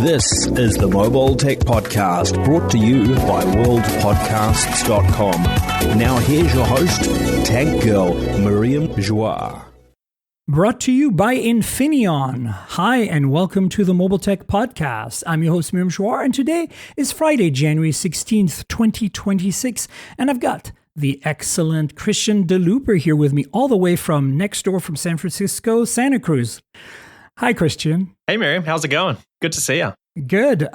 This is the Mobile Tech Podcast, brought to you by worldpodcasts.com. Now here's your host, Tech Girl, Miriam Joie. Brought to you by Infineon. Hi, and welcome to the Mobile Tech Podcast. I'm your host, Miriam Joie, and today is Friday, January 16th, 2026, and I've got the excellent Christian DeLooper here with me, all the way from next door from San Francisco, Santa Cruz. Hi, Christian. Hey, Miriam. How's it going? Good to see you. Good.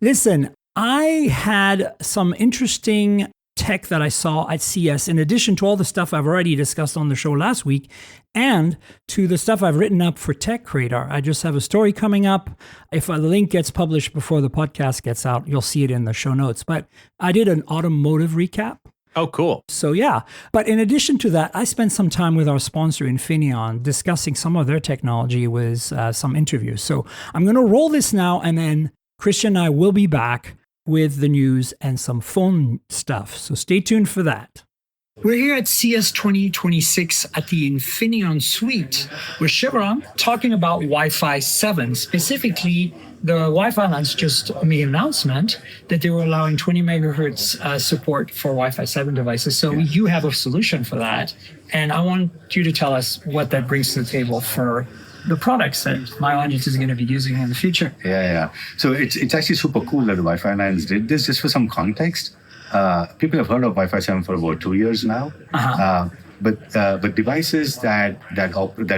Listen, I had some interesting tech that I saw at CES, in addition to all the stuff I've already discussed on the show last week, and to the stuff I've written up for Tech Radar. I just have a story coming up. If the link gets published before the podcast gets out, you'll see it in the show notes. But I did an automotive recap. Oh, cool. So yeah, but in addition to that, I spent some time with our sponsor Infineon discussing some of their technology with some interviews. So I'm going to roll this now, and then Christian and I will be back with the news and some phone stuff. So stay tuned for that. We're here at CES 2026 at the Infineon suite with Chevron talking about Wi-Fi 7, specifically the Wi-Fi Alliance just made an announcement that they were allowing 20 megahertz support for Wi-Fi 7 devices. So you have a solution for that. And I want you to tell us what that brings to the table for the products that my audience is going to be using in the future. Yeah. So it's actually super cool that the Wi-Fi Alliance did this. Just for some context, people have heard of Wi-Fi 7 for about 2 years now. But devices that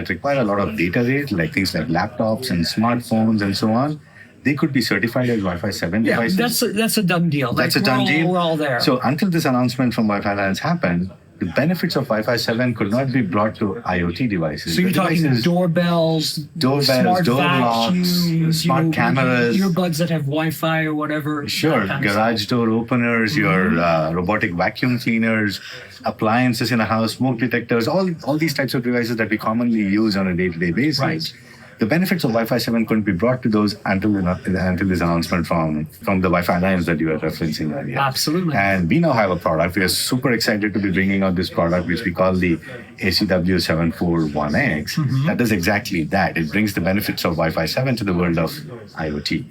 require a lot of data rate, like things like laptops and smartphones and so on, they could be certified as Wi-Fi 7 devices. That's a done deal. That's a done deal. We're all there. So until this announcement from Wi-Fi Alliance happened, the benefits of Wi-Fi 7 could not be brought to IoT devices. So you're talking doorbells, smart door vacuums, locks, smart cameras, earbuds that have Wi-Fi or whatever. Sure, garage door openers, your robotic vacuum cleaners, appliances in a house, smoke detectors, all these types of devices that we commonly use on a day-to-day basis. Right. The benefits of Wi-Fi 7 couldn't be brought to those until this announcement from the Wi-Fi Alliance that you were referencing earlier. Absolutely. And we now have a product. We are super excited to be bringing out this product, which we call the ACW741X. That does exactly that. It brings the benefits of Wi-Fi 7 to the world of IoT.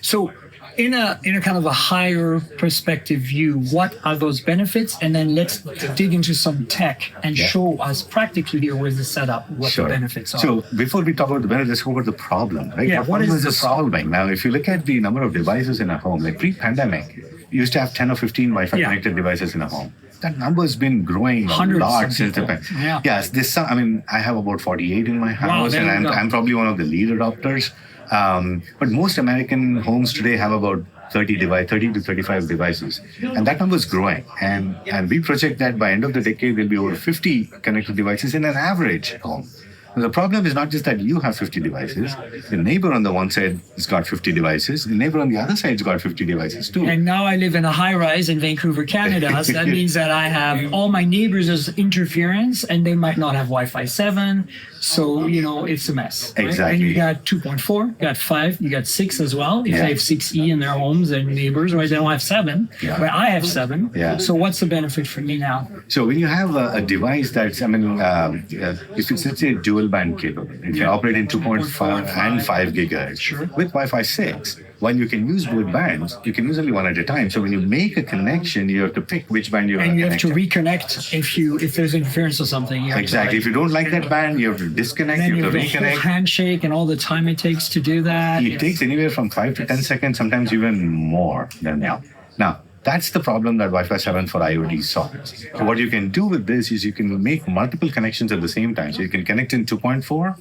So in a kind of a higher perspective view, what are those benefits? And then let's dig into some tech and show us practically here with the setup what the benefits are. So before we talk about the benefits, let's go about the problem, right? Yeah, what is the solving? Now, if you look at the number of devices in a home, like pre-pandemic, you used to have 10 or 15 Wi-Fi connected devices in a home. That number has been growing a lot since the pandemic. Yes, I have about 48 in my house, and I'm probably one of the lead adopters. But most American homes today have about 30 to 35 devices. And that number is growing. And we project that by end of the decade, there'll be over 50 connected devices in an average home. And the problem is not just that you have 50 devices. The neighbor on the one side has got 50 devices. The neighbor on the other side's got 50 devices too. And now I live in a high-rise in Vancouver, Canada. So that means that I have all my neighbors as interference, and they might not have Wi-Fi 7. So, it's a mess. Right? Exactly. And you got 2.4, you got 5, you got 6 as well. If they have 6E in their homes and neighbors, or they don't have 7. But I have 7. So what's the benefit for me now? So when you have a device that's, if it's, let's say, dual band capable, it can operate in 2.5 and 5 gigahertz. With Wi-Fi 6, while you can use both bands, you can use only one at a time. So when you make a connection, you have to pick which band you want to connect. And you have to reconnect if there's interference or something. Exactly. If you don't like that band, you have to disconnect, you have to reconnect. Whole handshake and all the time it takes to do that. It takes anywhere from 5 to 10 seconds, sometimes even more than that. Now, that's the problem that Wi-Fi 7 for IoT solves. So what you can do with this is you can make multiple connections at the same time. So you can connect in 2.4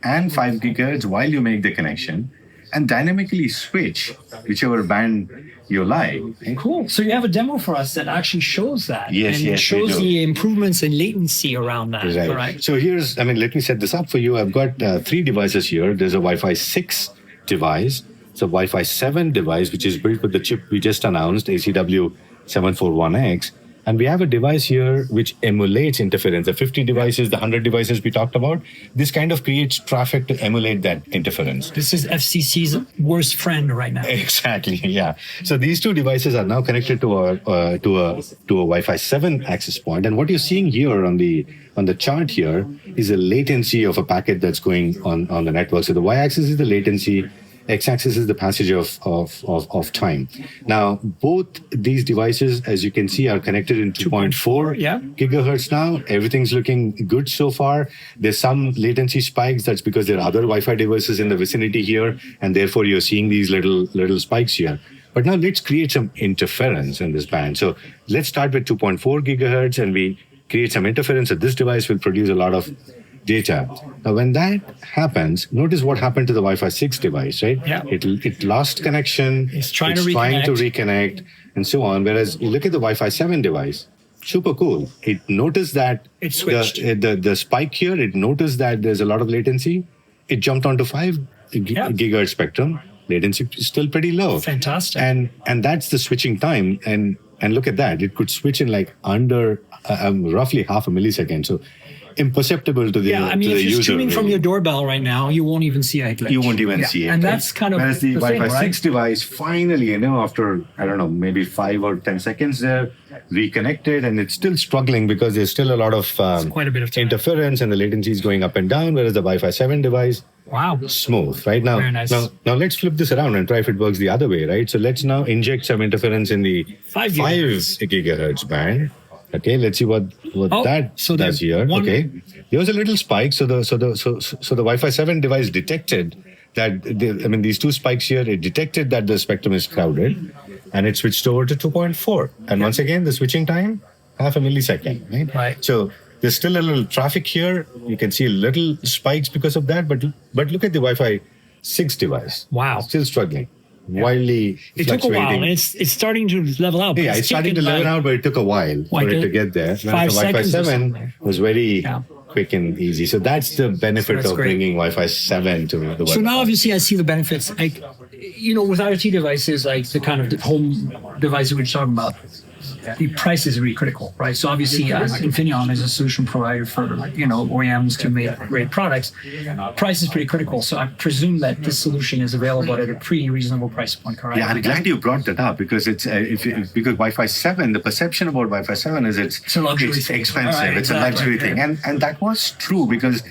and 5 gigahertz while you make the connection, and dynamically switch whichever band you like. Cool. So you have a demo for us that actually shows that. Yes, and shows the improvements in latency around that. Right. So let me set this up for you. I've got 3 devices here. There's a Wi-Fi 6 device. It's a Wi-Fi 7 device, which is built with the chip we just announced, ACW741X. And we have a device here which emulates interference. The 50 devices, the 100 devices we talked about, this kind of creates traffic to emulate that interference. This is FCC's worst friend right now. Exactly, yeah. So these 2 devices are now connected to a Wi-Fi 7 access point. And what you're seeing here on the chart here is a latency of a packet that's going on the network. So the y-axis is the latency, X-axis is the passage of time. Now, both these devices, as you can see, are connected in 2.4 gigahertz now. Everything's looking good so far. There's some latency spikes. That's because there are other Wi-Fi devices in the vicinity here, and therefore you're seeing these little spikes here. But now let's create some interference in this band. So let's start with 2.4 gigahertz, and we create some interference. So this device will produce a lot of data. Now, when that happens, notice what happened to the Wi-Fi 6 device, right? Yeah. It lost connection. It's trying to reconnect, and so on. Whereas you look at the Wi-Fi 7 device, super cool. It noticed that it switched. The spike here, it noticed that there's a lot of latency. It jumped onto 5 gigahertz spectrum. Latency is still pretty low. Fantastic. And that's the switching time. And look at that. It could switch in like under roughly half a millisecond. So imperceptible to the user. If you're streaming from your doorbell right now, you won't even see a glitch. You won't even see it. And that's kind of whereas the Wi-Fi 6 right? device finally, after, I don't know, maybe 5 or 10 seconds there, reconnected, and it's still struggling because there's still a lot of quite a bit of time. interference, and the latency is going up and down, whereas the Wi-Fi 7 device, smooth, right? Now, very nice. now let's flip this around and try if it works the other way, right? So let's now inject some interference in the 5 gigahertz band. Okay, let's see what that does here. Okay, here's a little spike. So the Wi-Fi 7 device detected that these two spikes here. It detected that the spectrum is crowded, and it switched over to 2.4. And once again, the switching time half a millisecond. Right. So there's still a little traffic here. You can see little spikes because of that. But look at the Wi-Fi 6 device. Wow, still struggling. Wildly it took a while, and it's starting to level out. Yeah, it's starting to level out, but it took a while for it to get there. The Wi-Fi 7 was very quick and easy. So that's the benefit of bringing Wi-Fi 7 to the Wi-Fi. So now, obviously, I see the benefits. Like, with IoT devices, like the kind of the home device we were talking about, the price is really critical, right? So obviously, Infineon is a solution provider for OEMs to make great products. Price is pretty critical. So I presume that this solution is available at a pretty reasonable price point, correct? Yeah, I'm glad you brought that up because it's because Wi-Fi 7, the perception about Wi-Fi 7 is it's a luxury it's thing. expensive, Right, it's a luxury thing, and that was true because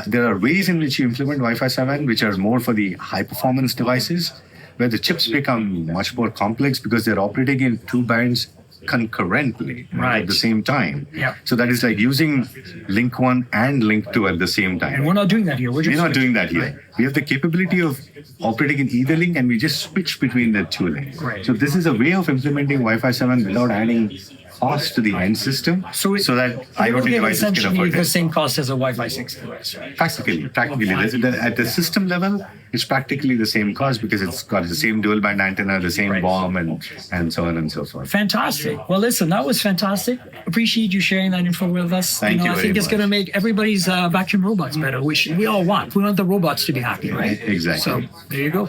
there are ways in which you implement Wi-Fi 7 which are more for the high performance devices, where the chips become much more complex because they're operating in 2 bands concurrently at the same time. Yeah. So that is like using link 1 and link 2 at the same time. And we're not doing that here. We're not doing that here. Right. We have the capability of operating in either link, and we just switch between the 2 links. Right. So this is a way of implementing Wi-Fi 7 without adding cost to the end system, so that IoT devices can afford it. The same cost as a Wi-Fi 6 device, right? Practically. At the system level, it's practically the same cost because it's got the same dual band antenna, the same BOM, and so on and so forth. Fantastic. Well, listen, that was fantastic. Appreciate you sharing that info with us. Thank you I think it's going to make everybody's vacuum robots better, which we all want. We want the robots to be happy, right? Exactly. So there you go.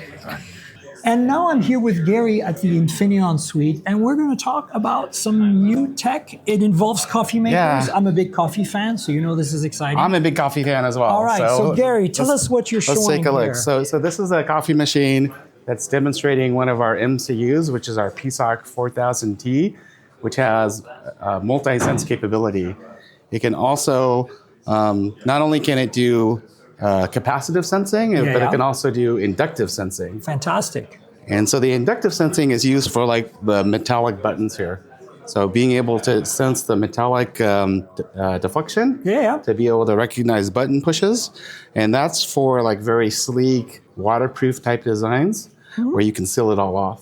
And now I'm here with Gary at the Infineon suite, and we're going to talk about some new tech. It involves coffee makers. I'm a big coffee fan, so this is exciting. I'm a big coffee fan as well. All right, so Gary, tell us what you're showing here. Let's take a look. So this is a coffee machine that's demonstrating one of our MCUs, which is our PSOC 4000T, which has multi-sense capability. It can also, not only can it do capacitive sensing, but it can also do inductive sensing. Fantastic. And so the inductive sensing is used for like the metallic buttons here. So being able to sense the metallic deflection to be able to recognize button pushes. And that's for like very sleek, waterproof type designs where you can seal it all off.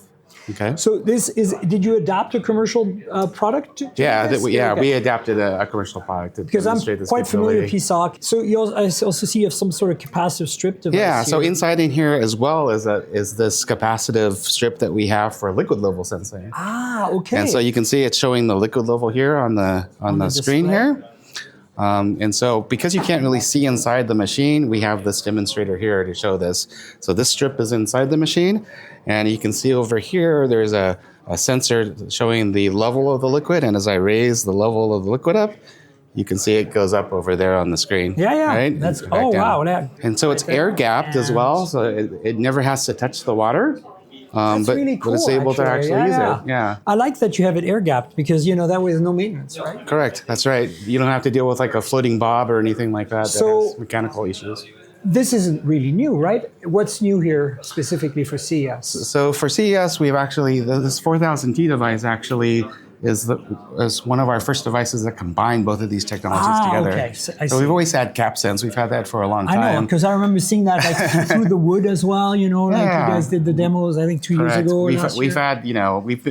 Okay. So did you adapt a commercial product to this? We adapted a commercial product to because I'm demonstrate this quite familiar capability. with PSOC. So I also see you have some sort of capacitive strip device. Yeah, so inside in here as well is this capacitive strip that we have for liquid level sensing. Ah, okay. And so you can see it's showing the liquid level here on the screen here. And so because you can't really see inside the machine, we have this demonstrator here to show this. So this strip is inside the machine, and you can see over here there's a sensor showing the level of the liquid, and as I raise the level of the liquid up, you can see it goes up over there on the screen. Yeah. Right? That's wow. And so it's air gapped as well, so it never has to touch the water. That's really cool, but it's able to actually use it. Yeah. I like that you have it air gapped because that way there's no maintenance, right? Correct. That's right. You don't have to deal with like a floating bob or anything like that. So that has mechanical issues. this isn't really new, right? What's new here specifically for CES? So for CES, we've actually, this 4000T device actually is one of our first devices that combine both of these technologies together. Okay. So we've always had CapSense. We've had that for a long time. I know, because I remember seeing that like through the wood as well. You know, like you guys did the demos, I think 2 years ago. We've had,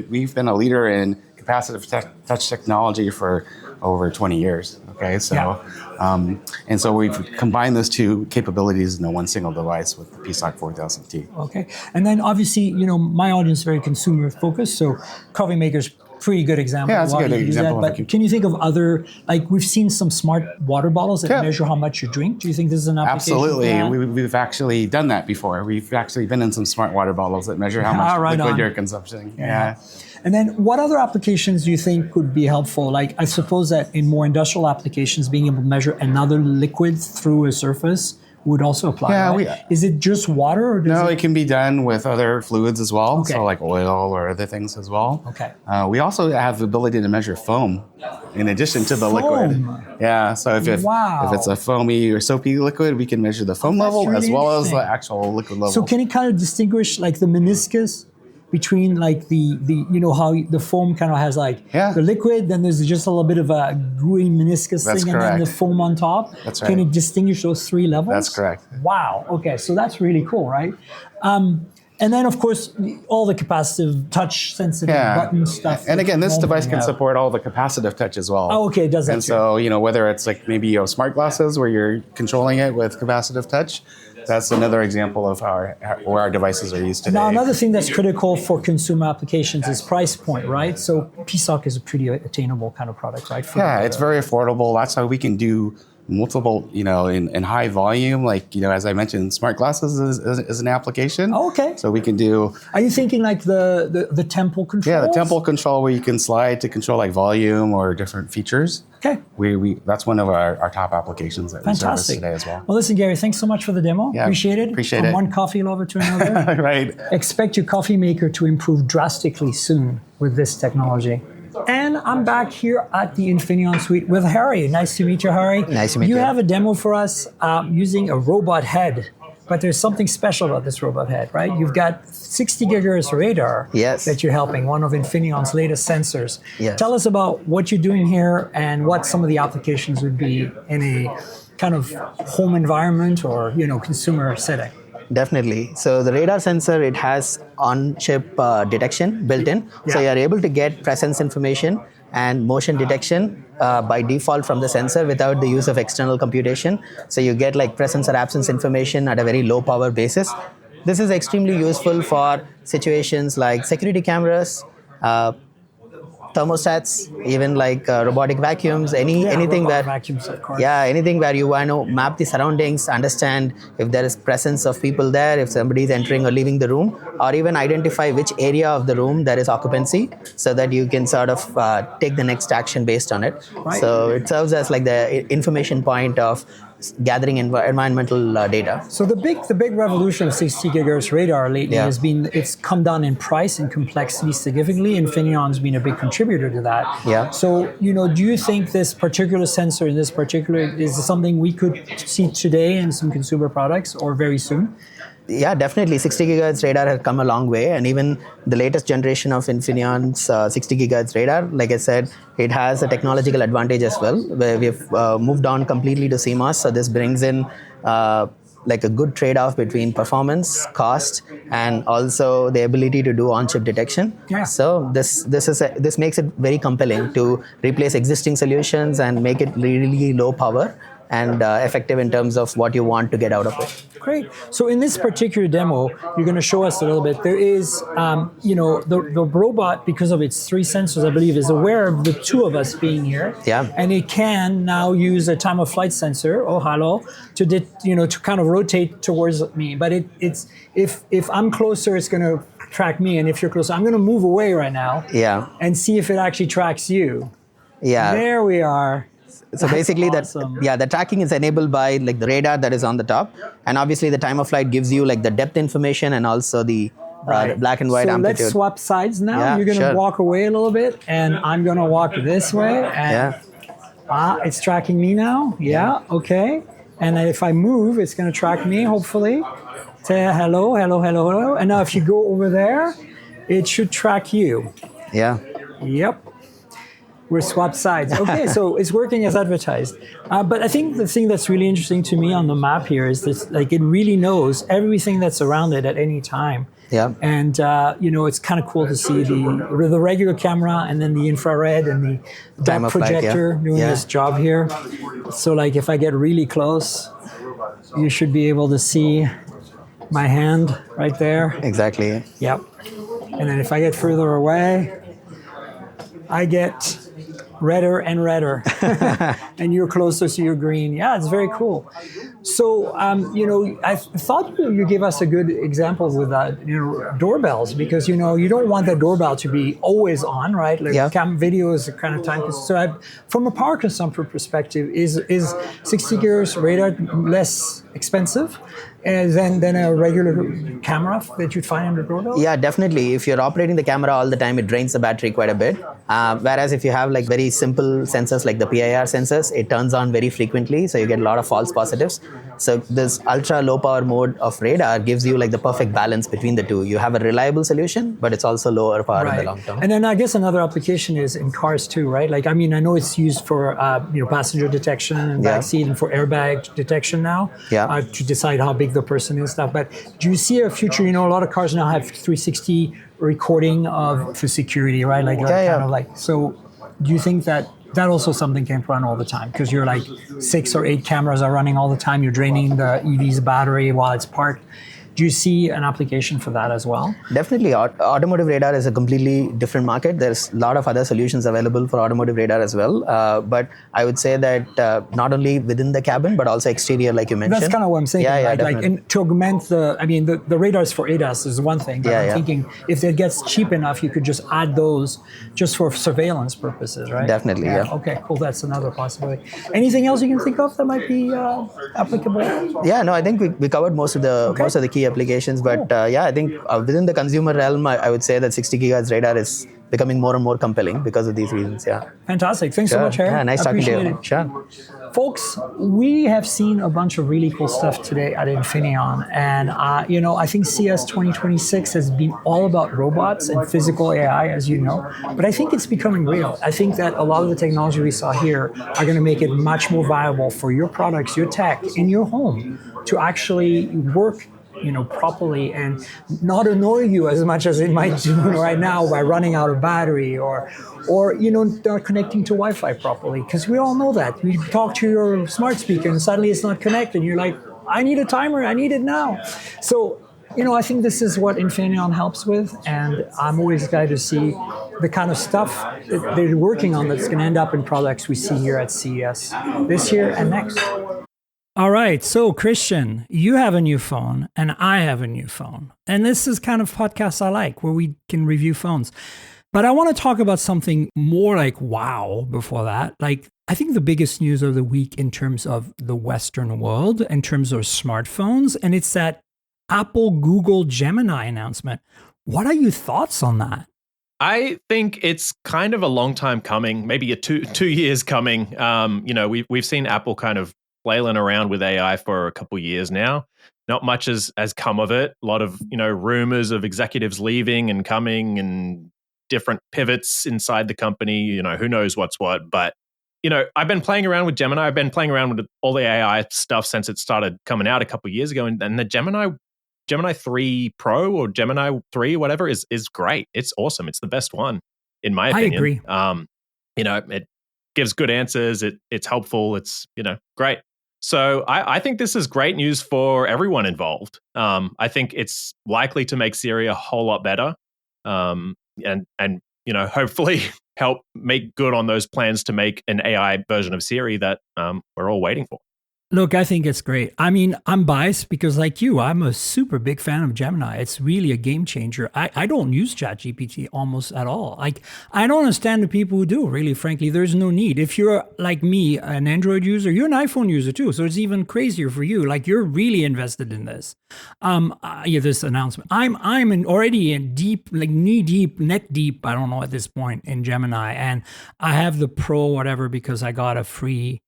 we've been a leader in capacitive touch technology for over 20 years. Okay, so and so we've combined those two capabilities in one single device with the PSOC 4000T. Okay, and then obviously, my audience is very consumer focused, so coffee makers. Pretty good example. Yeah, it's a good example. But can you think of other, like we've seen some smart water bottles that measure how much you drink? Do you think this is an application? Absolutely. We've actually done that before. We've actually been in some smart water bottles that measure how much liquid you're consuming. Yeah. And then what other applications do you think would be helpful? Like I suppose that in more industrial applications, being able to measure another liquid through a surface would also apply, right? Is it just water? Or no, it can be done with other fluids as well, okay. So like oil or other things as well. Okay. We also have the ability to measure foam in addition to the liquid. Yeah, so if it's a foamy or soapy liquid, we can measure the foam level really as well as the actual liquid level. So can it kind of distinguish like the meniscus between like the how the foam kind of has like the liquid, then there's just a little bit of a gooey meniscus thing, and then the foam on top. That's right. Can it distinguish those three levels? That's correct. Wow. Okay, so that's really cool, right? And then, of course, all the capacitive touch sensitive button stuff. And again, this device can support all the capacitive touch as well. Oh, okay, it does that and too. So, whether it's like maybe smart glasses where you're controlling it with capacitive touch, that's another example of where our devices are used today. Now, another thing that's critical for consumer applications is price point, right? So PSOC is a pretty attainable kind of product, right? It's very affordable. That's how we can do multiple, in high volume, like, as I mentioned, smart glasses is an application. Oh, okay. So we can do... Are you thinking like the temple control? Yeah, the temple control where you can slide to control like volume or different features. Okay. That's one of our top applications that we service today as well. Well, listen, Gary, thanks so much for the demo. Yeah, Appreciate it. From one coffee lover to another. Right. Expect your coffee maker to improve drastically soon with this technology. And I'm back here at the Infineon suite with Harry. Nice to meet you, Harry. Nice to meet you. You have a demo for us using a robot head. But there's something special about this robot head, right? You've got 60 gigahertz radar that you're helping, one of Infineon's latest sensors. Yes. Tell us about what you're doing here and what some of the applications would be in a kind of home environment or consumer setting. Definitely. So the radar sensor, it has on-chip detection built in. So you're able to get presence information and motion detection by default from the sensor without the use of external computation. So you get like presence or absence information at a very low power basis. This is extremely useful for situations like security cameras, thermostats, even like robotic vacuums, anything where vacuums, of course. anything where you want to map the surroundings, understand if there is presence of people there, if somebody is entering or leaving the room, or even identify which area of the room there is occupancy, so that you can sort of take the next action based on it. Right. So it serves as like the information point of gathering environmental data. So the big revolution of 60 gigahertz radar lately has been, it's come down in price and complexity significantly. Infineon's been a big contributor to that. Yeah. So, do you think this particular sensor in this particular, is something we could see today in some consumer products or very soon? Yeah, definitely. 60 gigahertz radar has come a long way, and even the latest generation of Infineon's 60 gigahertz radar, like I said, it has a technological advantage as well, where we've moved on completely to CMOS. So this brings in like a good trade-off between performance, cost, and also the ability to do on-chip detection. Yeah. So this makes it very compelling to replace existing solutions and make it really low power and effective in terms of what you want to get out of it. Great. So in this particular demo, you're going to show us a little bit. There is, the robot, because of its three sensors, I believe, is aware of the two of us being here. Yeah. And it can now use a time of flight sensor, to kind of rotate towards me. But it's if I'm closer, it's going to track me, and if you're closer, I'm going to move away right now. Yeah. And see if it actually tracks you. Yeah. There we are. So basically, awesome. the tracking is enabled by like the radar that is on the top, and obviously the time of flight gives you like the depth information and also the black and white amplitude. So let's swap sides now. Yeah, you're going to walk away a little bit, and I'm going to walk this way. And it's tracking me now. Yeah. Okay. And if I move, it's going to track me, hopefully. Say hello, hello, hello, hello. And now if you go over there, it should track you. Yeah. Yep. We're swapped sides. Okay, so it's working as advertised. But I think the thing that's really interesting to me on the map here is this, like, it really knows everything that's around it at any time. Yeah. And, it's kind of cool to see the regular camera and then the infrared and the Time dot of flight, projector doing this job here. So, like, if I get really close, you should be able to see my hand right there. Exactly. Yep. And then if I get further away, I get redder and redder, and you're closer to your green. Yeah, it's very cool. So, I thought you gave us a good example with doorbells, because, you don't want the doorbell to be always on, right? Like video is kind of time. So, from a power consumption perspective, is 60 gigahertz radar less expensive than a regular camera that you'd find on the doorbell? Yeah, definitely. If you're operating the camera all the time, it drains the battery quite a bit. Whereas if you have like very simple sensors like the PIR sensors, it turns on very frequently, so you get a lot of false positives. So this ultra low power mode of radar gives you like the perfect balance between the two. You have a reliable solution, but it's also lower power in the long term. And then I guess another application is in cars too, right? Like, I mean, I know it's used for passenger detection and backseat and for airbag detection now, to decide how big the person is and stuff. But do you see a future? A lot of cars now have 360 recording for security, right? Like, kind of like. So, do you think that also something can run all the time? Because you're like 6 or 8 cameras are running all the time. You're draining the EV's battery while it's parked. Do you see an application for that as well? Definitely. Automotive radar is a completely different market. There's a lot of other solutions available for automotive radar as well. But I would say that not only within the cabin, but also exterior, like you mentioned. That's kind of what I'm saying. Yeah, right? definitely. Like, to augment the radars for ADAS is one thing. But I'm thinking if it gets cheap enough, you could just add those just for surveillance purposes, right? Definitely, yeah. Okay, cool. That's another possibility. Anything else you can think of that might be applicable? Yeah, no, I think we covered most of the key applications, but I think within the consumer realm, I would say that 60 gigahertz radar is becoming more and more compelling because of these reasons. Fantastic. Thanks so much, Harry. Yeah, nice talking to you. Sure. Folks, we have seen a bunch of really cool stuff today at Infineon, and I think CES 2026 has been all about robots and physical AI, as you know, but I think it's becoming real. I think that a lot of the technology we saw here are going to make it much more viable for your products, your tech in your home to actually work properly and not annoy you as much as it might do right now by running out of battery or not connecting to Wi-Fi properly. Because we all know that. You talk to your smart speaker and suddenly it's not connected. You're like, I need a timer. I need it now. So, I think this is what Infineon helps with. And I'm always glad to see the kind of stuff that they're working on that's going to end up in products we see here at CES this year and next. All right, so Christian, you have a new phone and I have a new phone. And this is kind of podcasts I like, where we can review phones. But I want to talk about something more like wow before that. Like, I think the biggest news of the week in terms of the Western world, in terms of smartphones, and it's that Apple Google Gemini announcement. What are your thoughts on that? I think it's kind of a long time coming, maybe two years coming. We've seen Apple kind of flailing around with AI for a couple of years now. Not much has come of it. A lot of, rumors of executives leaving and coming and different pivots inside the company. Who knows what's what. But, I've been playing around with Gemini. I've been playing around with all the AI stuff since it started coming out a couple of years ago. And the Gemini 3 Pro or Gemini 3, whatever, is great. It's awesome. It's the best one, in my opinion. I agree. It gives good answers. It's helpful. It's, great. So I think this is great news for everyone involved. I think it's likely to make Siri a whole lot better, and hopefully help make good on those plans to make an AI version of Siri that we're all waiting for. Look, I think it's great. I mean, I'm biased because, like you, I'm a super big fan of Gemini. It's really a game changer. I don't use ChatGPT almost at all. Like, I don't understand the people who do, really, frankly. There's no need. If you're, like me, an Android user, you're an iPhone user too, so it's even crazier for you. Like, you're really invested in this. This announcement. I'm already in deep, like knee deep, neck deep, I don't know at this point, in Gemini. And I have the Pro, whatever, because I got a free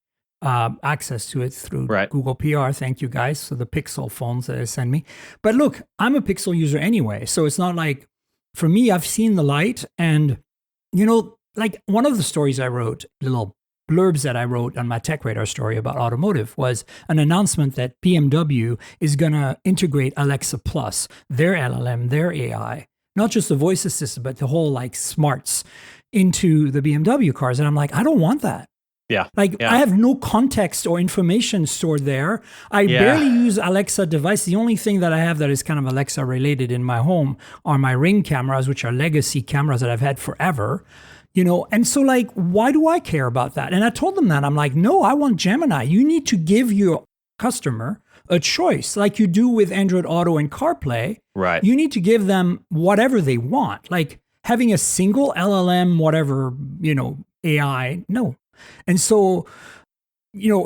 access to it through Right. Google PR. Thank you guys for the Pixel phones that they send me. But look, I'm a Pixel user anyway, so it's not like, for me, I've seen the light, and like one of the stories I wrote, little blurbs that I wrote on my Tech Radar story about automotive, was an announcement that BMW is going to integrate Alexa Plus, their LLM, their AI, not just the voice assistant, but the whole like smarts into the BMW cars. And I'm like, I don't want that. Yeah. Like, I have no context or information stored there. I barely use Alexa device. The only thing that I have that is kind of Alexa related in my home are my Ring cameras, which are legacy cameras that I've had forever. And so like, why do I care about that? And I told them that. I'm like, no, I want Gemini. You need to give your customer a choice like you do with Android Auto and CarPlay. Right. You need to give them whatever they want. Like having a single LLM, whatever, AI, no. And so,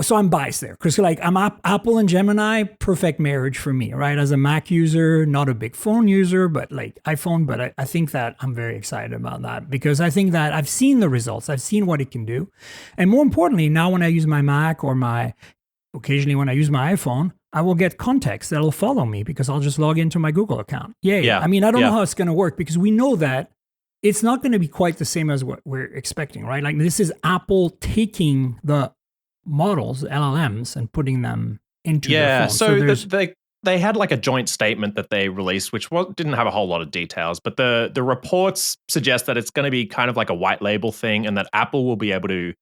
so I'm biased there because like I'm Apple and Gemini, perfect marriage for me, right? As a Mac user, not a big phone user, but like iPhone. But I think that I'm very excited about that because I think that I've seen the results. I've seen what it can do. And more importantly, now when I use my Mac or occasionally when I use my iPhone, I will get context that'll follow me because I'll just log into my Google account. Yeah. I mean, I don't know how it's going to work because we know that it's not going to be quite the same as what we're expecting, right? Like this is Apple taking the models, LLMs, and putting them into their phones. So they had like a joint statement that they released, which didn't have a whole lot of details, but the reports suggest that it's going to be kind of like a white label thing, and that Apple will be able to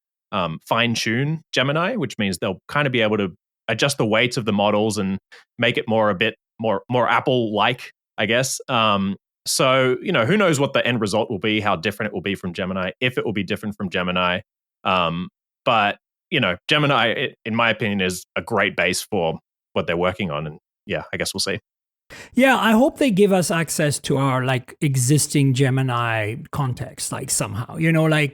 fine tune Gemini, which means they'll kind of be able to adjust the weights of the models and make it a bit more Apple-like, I guess. So, who knows what the end result will be, how different it will be from Gemini, if it will be different from Gemini. But, Gemini, in my opinion, is a great base for what they're working on. And yeah, I guess we'll see. Yeah, I hope they give us access to our like existing Gemini context, like somehow,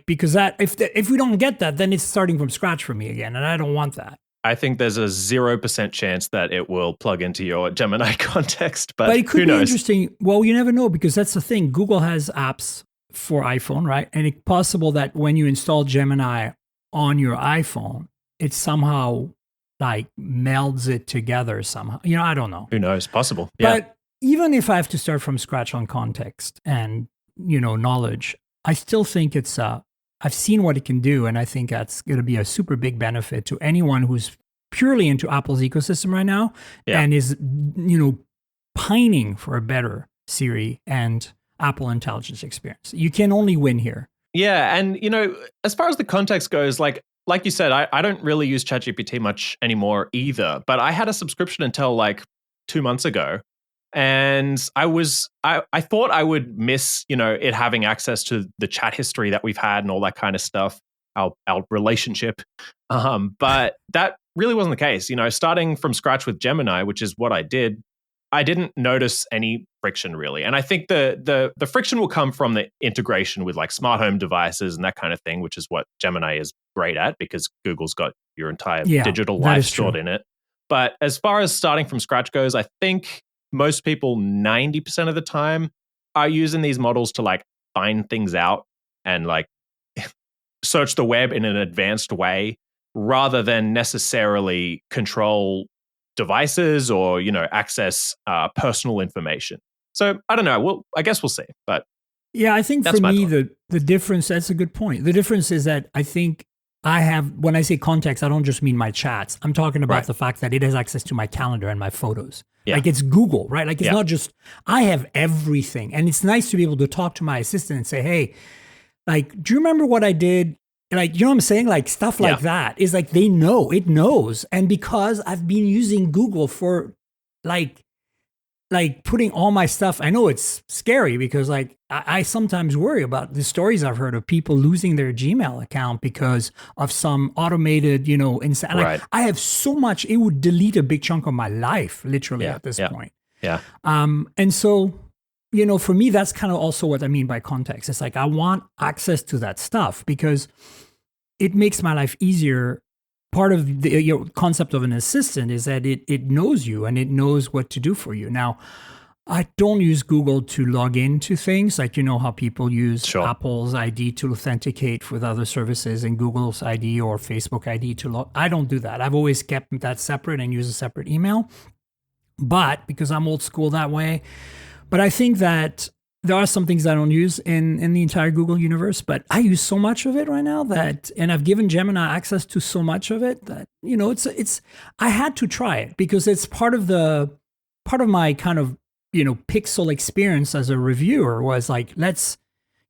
because that if we don't get that, then it's starting from scratch for me again. And I don't want that. I think there's a 0% chance that it will plug into your Gemini context, but it could who be knows? Interesting. Well, you never know because that's the thing. Google has apps for iPhone, right? And it's possible that when you install Gemini on your iPhone, it somehow like melds it together somehow. I don't know. Who knows? Possible. Yeah. But even if I have to start from scratch on context and, knowledge, I still think it's I've seen what it can do, and I think that's going to be a super big benefit to anyone who's purely into Apple's ecosystem right now and is, pining for a better Siri and Apple Intelligence experience. You can only win here. Yeah, and as far as the context goes, like you said, I don't really use ChatGPT much anymore either. But I had a subscription until like 2 months ago, and I thought I would miss it having access to the chat history that we've had and all that kind of stuff, our relationship. But that really wasn't the case. Starting from scratch with Gemini, which is what I did, I didn't notice any friction really. And I think the friction will come from the integration with like smart home devices and that kind of thing, which is what Gemini is great at because Google's got your entire digital life stored in it. But as far as starting from scratch goes, I think most people 90% of the time are using these models to like find things out and like search the web in an advanced way rather than necessarily control devices or, access personal information. So I don't know. I guess we'll see. But yeah, I think for me, the difference, that's a good point. The difference is that I think when I say context, I don't just mean my chats. I'm talking about the fact that it has access to my calendar and my photos. Yeah. Like it's Google, right? Like it's not just, I have everything. And it's nice to be able to talk to my assistant and say, hey, like, do you remember what I did? Like, you know what I'm saying? Like stuff like that is like, it knows. And because I've been using Google for like putting all my stuff, I know it's scary because like I sometimes worry about the stories I've heard of people losing their Gmail account because of some automated, like I have so much, it would delete a big chunk of my life literally at this point. Yeah. And so, for me, that's kind of also what I mean by context. It's like, I want access to that stuff because it makes my life easier. Part of the concept of an assistant is that it knows you and it knows what to do for you. Now, I don't use Google to log into things. Like, you know how people use Sure. Apple's ID to authenticate with other services and Google's ID or Facebook ID to log. I don't do that. I've always kept that separate and use a separate email. But because I'm old school that way, but I think that there are some things I don't use in the entire Google universe, but I use so much of it right now and I've given Gemini access to so much of it that, you know, I had to try it because it's part of my kind of, you know, pixel experience as a reviewer was like, let's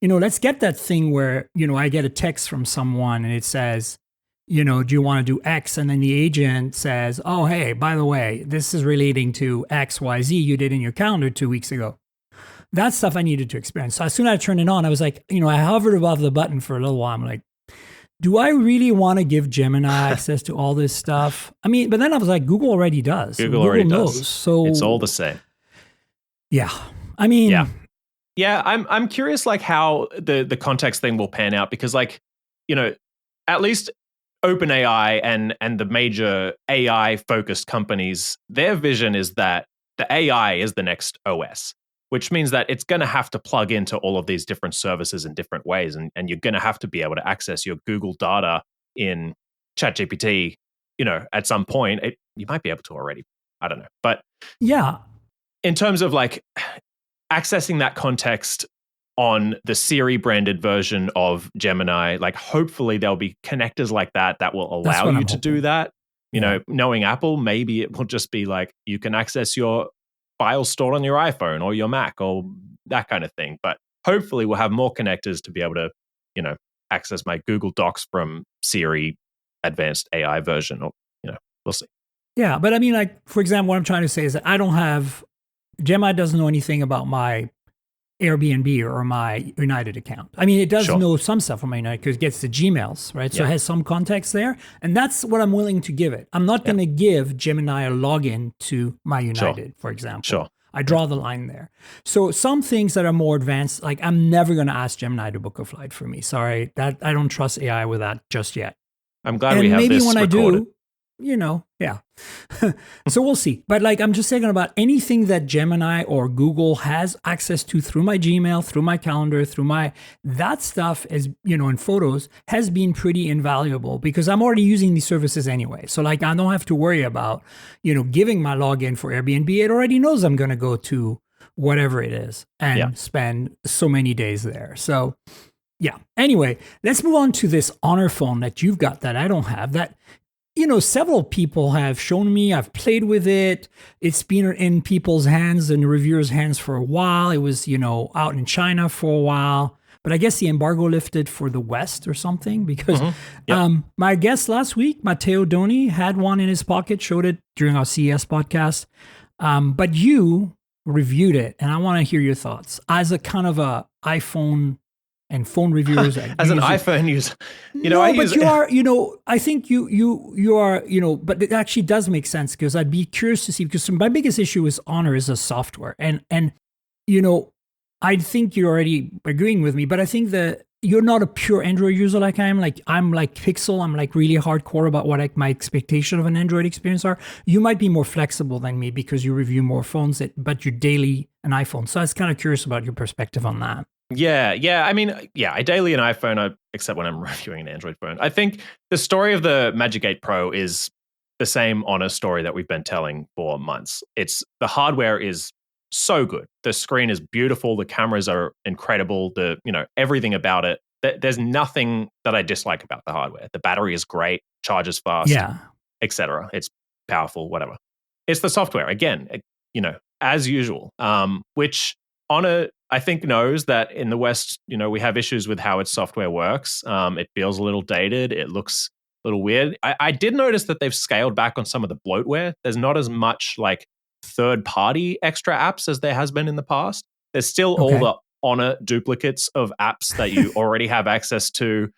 get that thing where, you know, I get a text from someone and it says, you know, do you want to do X? And then the agent says, oh, hey, by the way, this is relating to XYZ you did in your calendar 2 weeks ago. That stuff I needed to experience. So as soon as I turned it on, I was like, you know, I hovered above the button for a little while. I'm like, do I really want to give Gemini access to all this stuff? I mean, but then I was like, Google already does. Google already knows. does. So it's all the same. Yeah. I mean, yeah. I'm curious, like how the context thing will pan out because, like, you know, at least OpenAI and the major AI focused companies, their vision is that the AI is the next OS, which means that it's going to have to plug into all of these different services in different ways, and you're going to have to be able to access your Google data in ChatGPT. You know, at some point, you might be able to already. I don't know, but yeah. In terms of like accessing that context on the Siri branded version of Gemini, like hopefully there'll be connectors like that will allow you to do that. You know, knowing Apple, maybe it will just be like you can access your files stored on your iPhone or your Mac or that kind of thing. But hopefully we'll have more connectors to be able to, you know, access my Google Docs from Siri advanced AI version, or, you know, we'll see. Yeah. But I mean, like, for example, what I'm trying to say is that Gemini doesn't know anything about my Airbnb or my United account. I mean, it does know some stuff from my United because it gets the Gmails, right? So it has some context there. And that's what I'm willing to give it. I'm not going to give Gemini a login to my United, for example. Sure. I draw the line there. So some things that are more advanced, like I'm never going to ask Gemini to book a flight for me. Sorry, that I don't trust AI with that just yet. I'm glad we have this recorded. Maybe when I do, you know, yeah. So we'll see. But like, I'm just thinking about anything that Gemini or Google has access to through my Gmail, through my calendar, that stuff is, you know, in photos has been pretty invaluable because I'm already using these services anyway. So like, I don't have to worry about, you know, giving my login for Airbnb. It already knows I'm going to go to whatever it is and spend so many days there. So yeah. Anyway, let's move on to this Honor phone that you've got that I don't have that, you know, several people have shown me. I've played with it. It's been in people's hands and reviewers' hands for a while. It was, you know, out in China for a while. But I guess the embargo lifted for the West or something because my guest last week, Matteo Doni, had one in his pocket, showed it during our CES podcast. But you reviewed it, and I want to hear your thoughts. As a kind of a iPhone and phone reviewers as an iPhone user, you know, I think you are, you know, but it actually does make sense because I'd be curious to see, because my biggest issue with Honor is the software. And, you know, I think you're already agreeing with me, but I think that you're not a pure Android user like I am. Like I'm like Pixel. I'm like really hardcore about what my expectation of an Android experience are. You might be more flexible than me because you review more phones, but you're daily an iPhone. So I was kind of curious about your perspective on that. Yeah. I mean, I daily an iPhone, except when I'm reviewing an Android phone. I think the story of the Magic8 Pro is the same Honor story that we've been telling for months. The hardware is so good. The screen is beautiful. The cameras are incredible. Everything about it. There's nothing that I dislike about the hardware. The battery is great, charges fast, etc. It's powerful, whatever. It's the software again, you know, as usual, which Honor, I think, knows that in the West, you know, we have issues with how its software works. It feels a little dated. It looks a little weird. I did notice that they've scaled back on some of the bloatware. There's not as much like third-party extra apps as there has been in the past. There's still all the Honor duplicates of apps that you already have access to.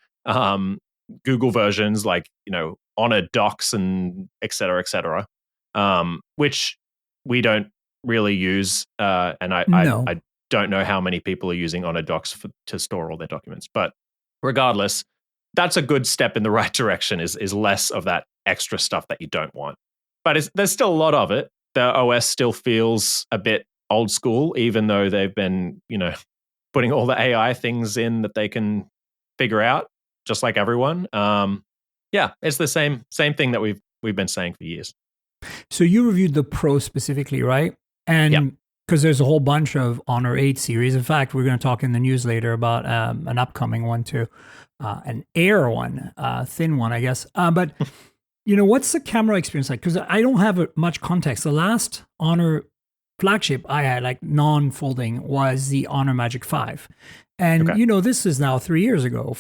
Google versions like, you know, Honor Docs and et cetera, which we don't really use. And I don't know how many people are using Honor Docs to store all their documents. But regardless, that's a good step in the right direction, is less of that extra stuff that you don't want. But there's still a lot of it. The OS still feels a bit old school, even though they've been, putting all the AI things in that they can figure out, just like everyone. It's the same thing that we've been saying for years. So you reviewed the Pro specifically, right? And because there's a whole bunch of Honor 8 series. In fact, we're going to talk in the news later about an upcoming one too, an Air one, thin one, I guess. But what's the camera experience like? Because I don't have much context. The last Honor flagship I had, like non-folding, was the Honor Magic 5. And, this is now 4 years ago.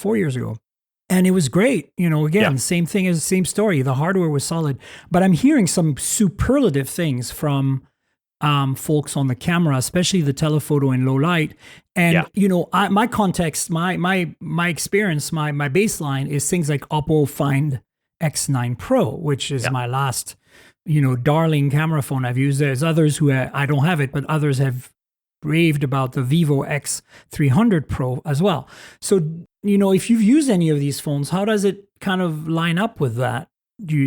And it was great. Again, same thing, same story. The hardware was solid. But I'm hearing some superlative things from folks on the camera, especially the telephoto in low light. And, my context, my experience, my baseline is things like Oppo Find X9 Pro, which is my last, darling camera phone I've used. There's others who I don't have it, but others have raved about the Vivo X300 Pro as well. So, if you've used any of these phones, how does it kind of line up with that?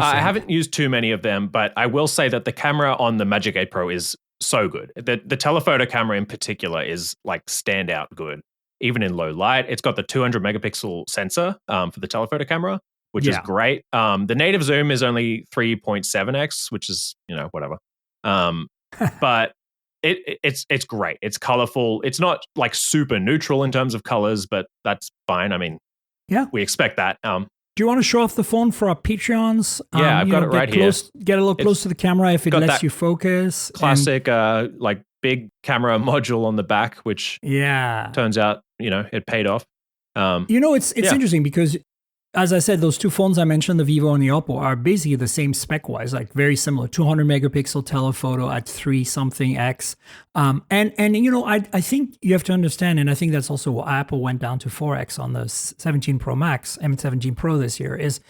I haven't used too many of them, but I will say that the camera on the Magic 8 Pro is so good. The telephoto camera in particular is like standout good, even in low light. It's got the 200 megapixel sensor for the telephoto camera, which is great. The native zoom is only 3.7x, which is, whatever. But it's great. It's colorful. It's not like super neutral in terms of colors, but that's fine. I mean, we expect that. Do you want to show off the phone for our Patreons? I've got it right here. Get a little close to the camera if it lets you focus. Classic, like big camera module on the back, which turns out, it paid off. It's interesting because, as I said, those two phones I mentioned, the Vivo and the Oppo, are basically the same spec-wise, like very similar. 200 megapixel telephoto at 3-something X. I think you have to understand, and I think that's also why Apple went down to 4X on the 17 Pro Max and 17 Pro this year, is,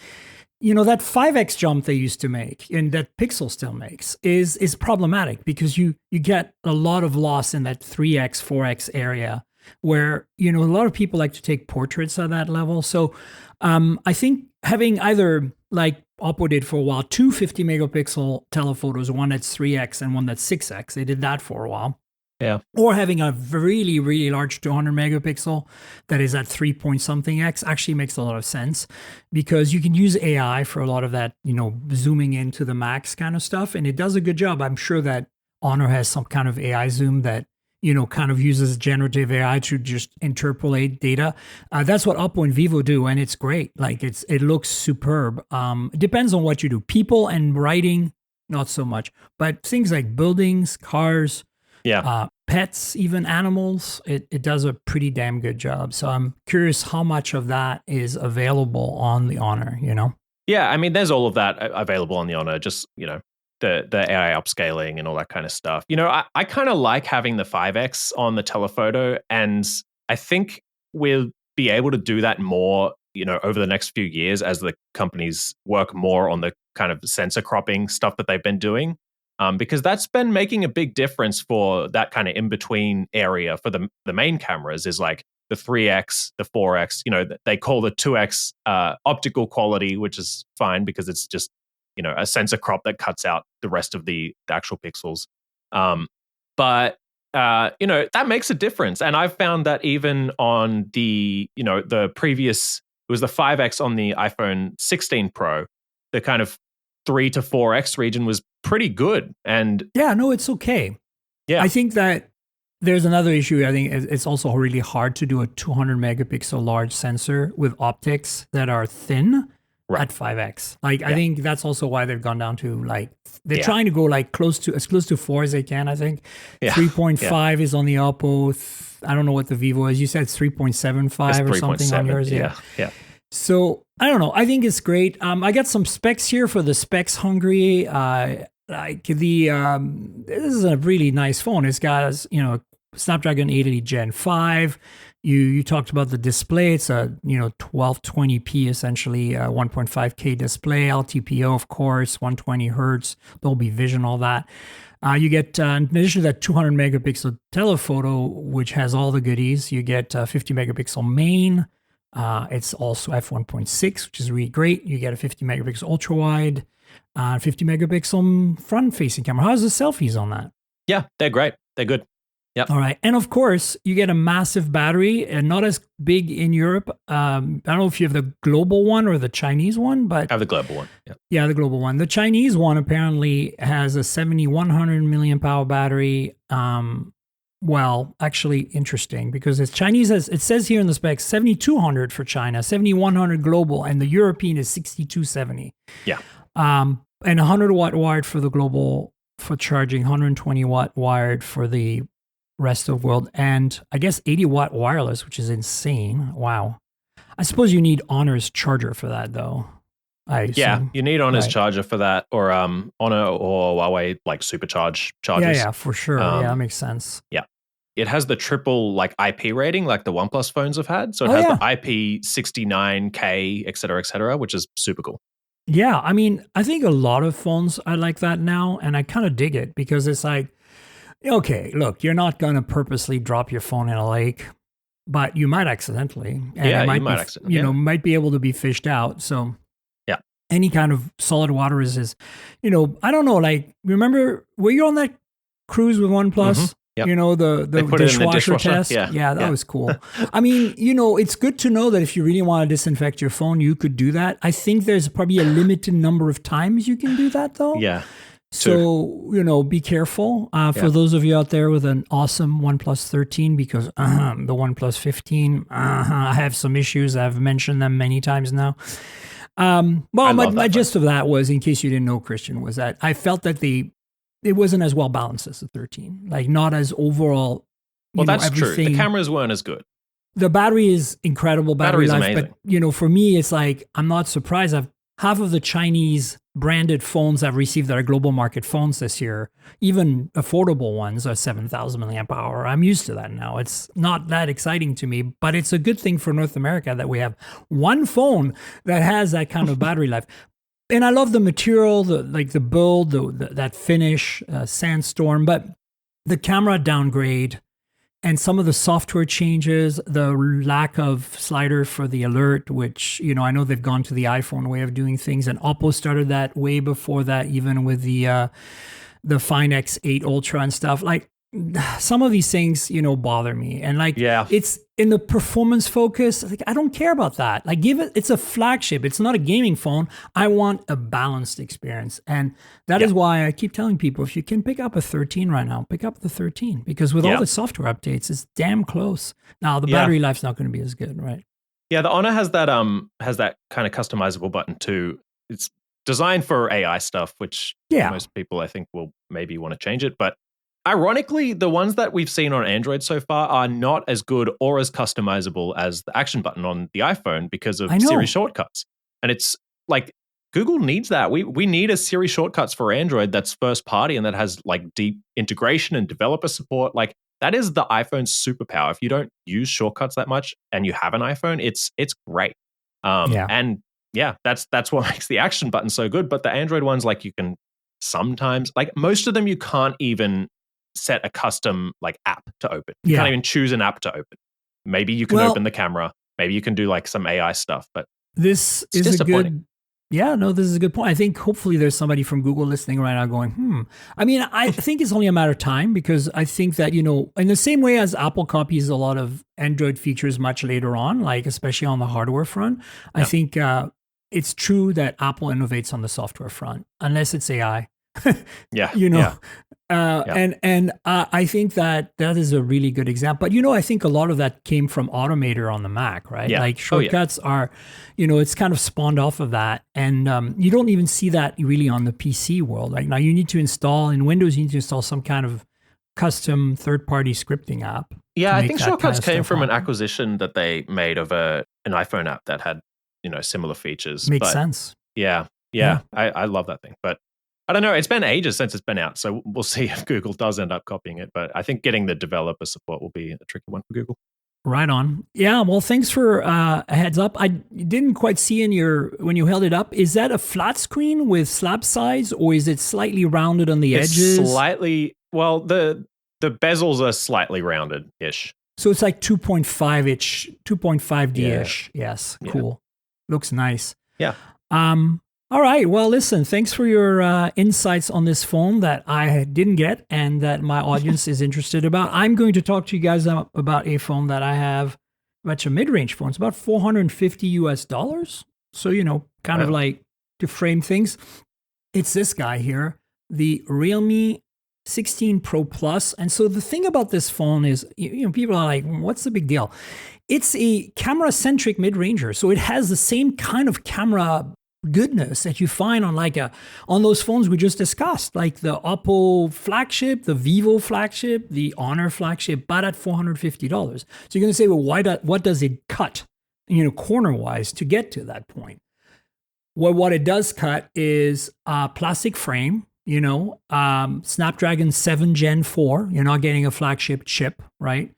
that 5X jump they used to make, and that Pixel still makes, is problematic because you get a lot of loss in that 3X, 4X area where, a lot of people like to take portraits at that level. So I think having either, like Oppo did for a while, 2 50 megapixel telephotos, one that's 3X and one that's 6X. They did that for a while. Yeah. Or having a really, really large 200 megapixel that is at 3-point-something X actually makes a lot of sense because you can use AI for a lot of that, zooming into the max kind of stuff. And it does a good job. I'm sure that Honor has some kind of AI zoom that kind of uses generative AI to just interpolate data. That's what Oppo and Vivo do, and it's great. Like it looks superb. It depends on what you do. People and writing, not so much, but things like buildings, cars, pets, even animals, it does a pretty damn good job. So I'm curious how much of that is available on the Honor. Yeah, I mean, there's all of that available on the Honor. Just the AI upscaling and all that kind of stuff. I kind of like having the 5X on the telephoto, and I think we'll be able to do that more, over the next few years as the companies work more on the kind of sensor cropping stuff that they've been doing, because that's been making a big difference for that kind of in-between area for the main cameras is like the 3X, the 4X, they call the 2X optical quality, which is fine because it's just a sensor crop that cuts out the rest of the actual pixels. But that makes a difference. And I've found that even on the, the previous, it was the 5X on the iPhone 16 Pro, the kind of 3 to 4X region was pretty good. And it's okay. Yeah. I think that there's another issue. I think it's also really hard to do a 200 megapixel large sensor with optics that are thin. Right. At 5X. I think that's also why they've gone down to they're trying to go as close to 4 as they can, I think. 3.5 is on the Oppo. I don't know what the Vivo is. You said 3.75 or something on yours. Yeah. So I don't know. I think it's great. I got some specs here for the specs hungry. This is a really nice phone. It's got, Snapdragon 880 Gen 5. You talked about the display. It's a 1220p essentially, 1.5K display, LTPO of course, 120 hertz, Dolby Vision, all that. You get in addition to that 200 megapixel telephoto, which has all the goodies. You get 50 megapixel main. It's also f1.6, which is really great. You get a 50 megapixel ultra wide, 50 megapixel front facing camera. How's the selfies on that? Yeah, they're great. they're good. Yep. All right. And of course, you get a massive battery and not as big in Europe. I don't know if you have the global one or the Chinese one, but I have the global one. Yeah. Yeah, the global one. The Chinese one apparently has a 7,100 milliamp hour battery. Well, actually interesting because it's Chinese it says here in the specs 7,200 for China, 7,100 global, and the European is 6,270. Yeah. And 100 watt wired for the global for charging, 120 watt wired for the rest of the world, and I guess 80 watt wireless, which is insane. Wow. I suppose you need Honor's charger for that though. Yeah, you need Honor's charger for that, or Honor or Huawei like supercharge chargers. Yeah, for sure. Yeah, that makes sense. Yeah. It has the triple like IP rating like the OnePlus phones have had. So it has the IP69K, et cetera, which is super cool. Yeah, I mean, I think a lot of phones are like that now, and I kind of dig it because it's like, okay, look, you're not going to purposely drop your phone in a lake, but you might accidentally. And yeah, it might you might be, accidentally. Might be able to be fished out. So yeah, any kind of solid water is, I don't know, like, remember, were you on that cruise with OnePlus? Mm-hmm. Yep. The dishwasher test? Yeah, that was cool. I mean, it's good to know that if you really want to disinfect your phone, you could do that. I think there's probably a limited number of times you can do that, though. Yeah. So, be careful for those of you out there with an awesome OnePlus 13, because the OnePlus 15, I have some issues. I've mentioned them many times now. My gist of that was, in case you didn't know, Christian, was that I felt that it wasn't as well balanced as the 13, like not as overall. Well, that's true. The cameras weren't as good. The battery is incredible. Battery life, amazing. But for me, it's like I'm not surprised. Half of the Chinese branded phones I've received that are global market phones this year, even affordable ones, are 7,000 milliamp hour. I'm used to that now. It's not that exciting to me, but it's a good thing for North America that we have one phone that has that kind of battery life. And I love the material, the build, that finish, sandstorm, but the camera downgrade and some of the software changes, the lack of slider for the alert, which, I know they've gone to the iPhone way of doing things, and Oppo started that way before that, even with the Find X8 Ultra and stuff. Like, some of these things, bother me. And it's in the performance focus. Like, I don't care about that. Like, it's a flagship. It's not a gaming phone. I want a balanced experience. And that is why I keep telling people, if you can pick up a 13 right now, pick up the 13, because with all the software updates, it's damn close. Now, the battery life's not going to be as good, right? Yeah, the Honor has that kind of customizable button too. It's designed for AI stuff, which most people, I think, will maybe want to change it. But ironically, the ones that we've seen on Android so far are not as good or as customizable as the action button on the iPhone because of Siri shortcuts. And it's like, Google needs that. We need a Siri shortcuts for Android that's first party and that has like deep integration and developer support. Like, that is the iPhone's superpower. If you don't use shortcuts that much and you have an iPhone, it's great. And that's what makes the action button so good. But the Android ones, like, you can sometimes, like, most of them, you can't even set a custom like app to open. You can't even choose an app to open. Maybe you can open the camera. Maybe you can do like some AI stuff, but this is a good. Yeah, no, this is a good point. I think hopefully there's somebody from Google listening right now going, I mean, I think it's only a matter of time, because I think that, in the same way as Apple copies a lot of Android features much later on, like especially on the hardware front, I think it's true that Apple innovates on the software front, unless it's AI. And I think that is a really good example. But, I think a lot of that came from Automator on the Mac, right? Yeah. Like, shortcuts are, it's kind of spawned off of that. And you don't even see that really on the PC world. Like, now you need to install, in Windows, you need to install some kind of custom third-party scripting app. Yeah, I think shortcuts came from an acquisition that they made of an iPhone app that had, similar features. Makes sense. Yeah. I love that thing. But I don't know. It's been ages since it's been out, so we'll see if Google does end up copying it. But I think getting the developer support will be a tricky one for Google. Right on. Yeah, well, thanks for a heads up. I didn't quite see when you held it up. Is that a flat screen with slab sides, or is it slightly rounded on the edges? Slightly. Well, the bezels are slightly rounded-ish. So it's like 2.5-ish, 2.5D-ish. Yeah. Yes, cool. Looks nice. Yeah. All right. Well, listen, thanks for your insights on this phone that I didn't get and that my audience is interested about. I'm going to talk to you guys about a phone that I have, which a mid-range phone. It's about $450. So, kind of like to frame things. It's this guy here, the Realme 16 Pro Plus. And so the thing about this phone is, people are like, what's the big deal? It's a camera-centric mid-ranger. So it has the same kind of camera goodness that you find on those phones we just discussed, like the Oppo flagship, the Vivo flagship, the Honor flagship, but at $450. So you're going to say, well, what does it cut, corner-wise to get to that point? Well, what it does cut is a plastic frame, Snapdragon 7 Gen 4. You're not getting a flagship chip, right?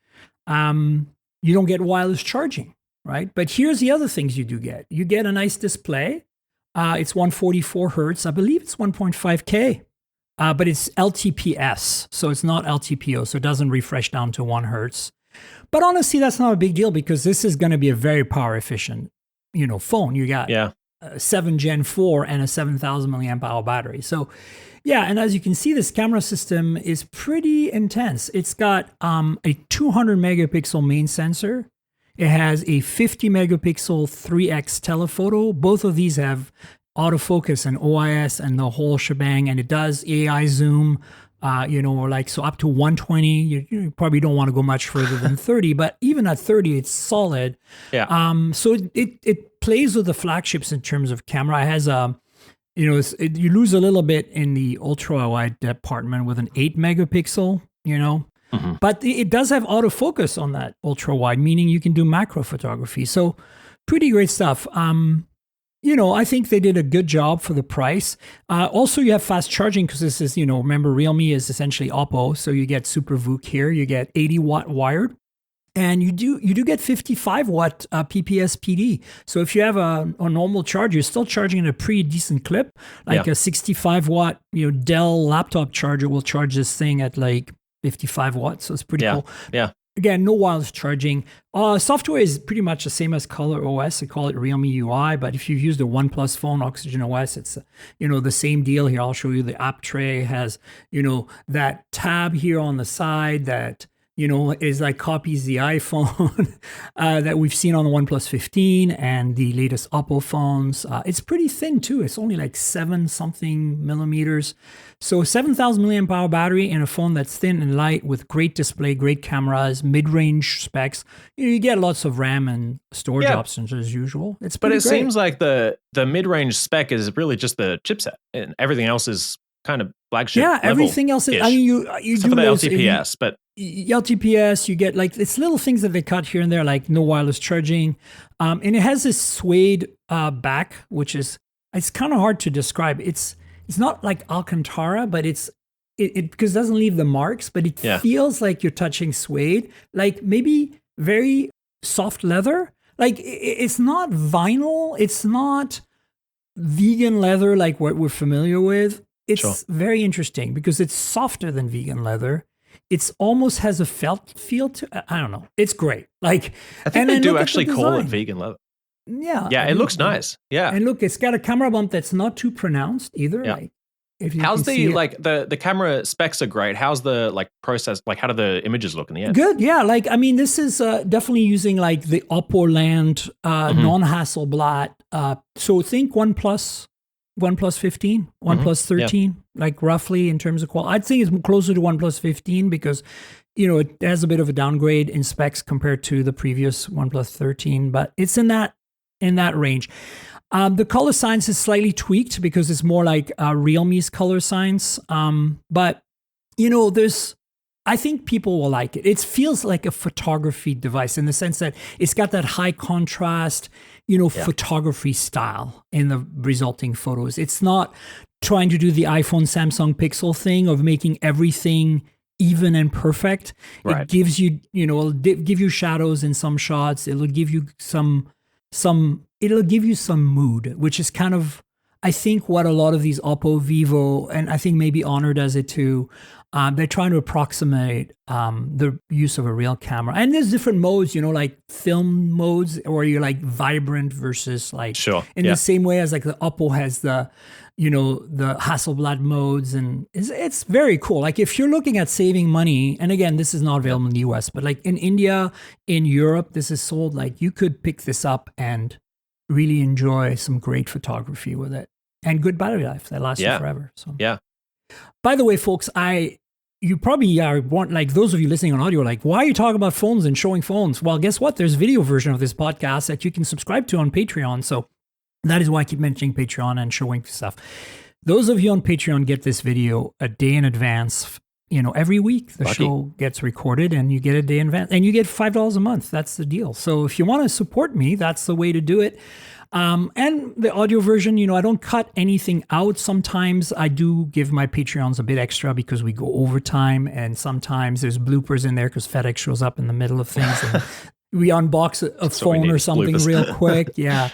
You don't get wireless charging, right? But here's the other things you do get. You get a nice display. It's 144 hertz. I believe it's 1.5K, but it's LTPS. So it's not LTPO. So it doesn't refresh down to 1 hertz. But honestly, that's not a big deal because this is going to be a very power efficient, phone. You got a 7 Gen 4 and a 7,000 milliamp hour battery. So yeah, and as you can see, this camera system is pretty intense. It's got a 200 megapixel main sensor. It has a 50 megapixel 3x telephoto. Both of these have autofocus and OIS and the whole shebang, and it does AI zoom, so up to 120. You probably don't want to go much further than 30, but even at 30, it's solid. Yeah. So it plays with the flagships in terms of camera. It has you lose a little bit in the ultra wide department with an 8 megapixel, Mm-hmm. But it does have autofocus on that ultra wide, meaning you can do macro photography. So pretty great stuff. I think they did a good job for the price. Also, you have fast charging because this is, remember Realme is essentially Oppo. So you get Super VOOC here. You get 80 watt wired. And you do get 55 watt PPS PD. So if you have a normal charge, you're still charging at a pretty decent clip. Like a 65 watt Dell laptop charger will charge this thing at like 55 watts, so it's pretty cool. Yeah. Again, no wireless charging. Software is pretty much the same as Color OS. They call it Realme UI, but if you've used a OnePlus phone, Oxygen OS, it's the same deal here. I'll show you the app tray. It has that tab here on the side that is like copies the iPhone that we've seen on the OnePlus 15 and the latest Oppo phones. It's pretty thin too. It's only like 7-something millimeters. So 7,000 milliamp hour battery in a phone that's thin and light with great display, great cameras, mid-range specs. You get lots of RAM and storage options as usual. But it seems like the mid-range spec is really just the chipset, and everything else is kind of flagship. Yeah, everything else is. I mean, you except do for the those, LTPS, but LTPS, you get like it's little things that they cut here and there, like no wireless charging, and it has this suede back, which is it's kind of hard to describe. It's not like Alcantara, but it because it doesn't leave the marks, but it feels like you're touching suede, like maybe very soft leather. Like it's not vinyl, it's not vegan leather like what we're familiar with. It's very interesting because it's softer than vegan leather. It's almost has a felt feel to. I don't know. It's great. Like I think they do actually call it vegan leather. Yeah, it looks nice. Yeah, and look, it's got a camera bump that's not too pronounced either. Yeah. Like, if you how's can the see like the camera specs are great. How's the like process? Like how do the images look in the end? Good. Yeah. Like I mean, this is definitely using like the Oppo land non-Hasselblad. So think OnePlus 15, OnePlus 13, like roughly in terms of quality. I'd think it's closer to OnePlus 15 because, it has a bit of a downgrade in specs compared to the previous OnePlus 13, but it's in that range. The color science is slightly tweaked because it's more like Realme's color science. But, I think people will like it. It feels like a photography device in the sense that it's got that high contrast, photography style in the resulting photos. It's not trying to do the iPhone, Samsung Pixel thing of making everything even and perfect. Right. It gives you, it'll give you shadows in some shots. It'll give you it'll give you some mood, which is kind of, I think, what a lot of these Oppo, Vivo, and I think maybe Honor does it too. They're trying to approximate the use of a real camera. And there's different modes, like film modes, or you're like vibrant versus like in the same way as like the Oppo has the Hasselblad modes, and it's very cool. Like if you're looking at saving money, and again, this is not available in the US, but like in India, in Europe, this is sold. Like you could pick this up and really enjoy some great photography with it, and good battery life that lasts you forever. So by the way, folks, you probably want, like those of you listening on audio, like, why are you talking about phones and showing phones? Well, guess what? There's a video version of this podcast that you can subscribe to on Patreon. So that is why I keep mentioning Patreon and showing stuff. Those of you on Patreon get this video a day in advance. Every week the show gets recorded and you get a day in advance, and you get $5 a month. That's the deal. So if you want to support me, that's the way to do it. And the audio version, I don't cut anything out. Sometimes I do give my Patreons a bit extra because we go overtime, and sometimes there's bloopers in there because FedEx shows up in the middle of things and we unbox a phone or something real quick. Yeah.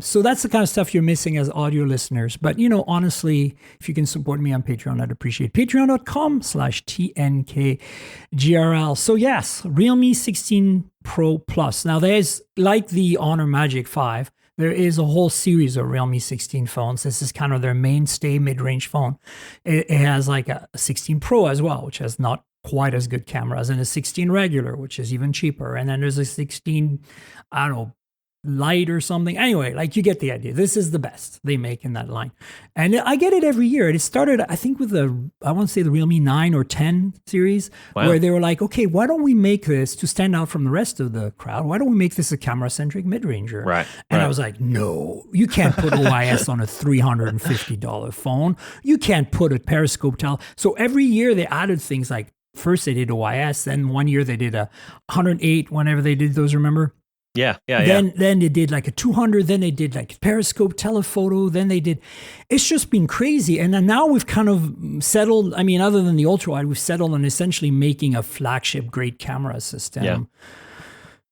So that's the kind of stuff you're missing as audio listeners. But, honestly, if you can support me on Patreon, I'd appreciate it. Patreon.com/TNKGRL. So yes, Realme 16 Pro Plus. Now there's, like the Honor Magic 5, there is a whole series of Realme 16 phones. This is kind of their mainstay mid-range phone. It has like a 16 Pro as well, which has not quite as good cameras, and a 16 regular, which is even cheaper. And then there's a 16, light or something. Anyway, like you get the idea. This is the best they make in that line. And I get it every year. It started, I think, with I want to say the Realme 9 or 10 series, where they were like, okay, why don't we make this to stand out from the rest of the crowd? Why don't we make this a camera-centric mid-ranger? Right. And I was like, no, you can't put OIS on a $350 phone. You can't put a periscope tile. So every year they added things like, first they did OIS, then one year they did a 108 whenever they did those, remember? Then they did like a 200, then they did like periscope telephoto, then they did, it's just been crazy. And then now we've kind of settled, other than the ultra wide, we've settled on essentially making a flagship great camera system. Yeah.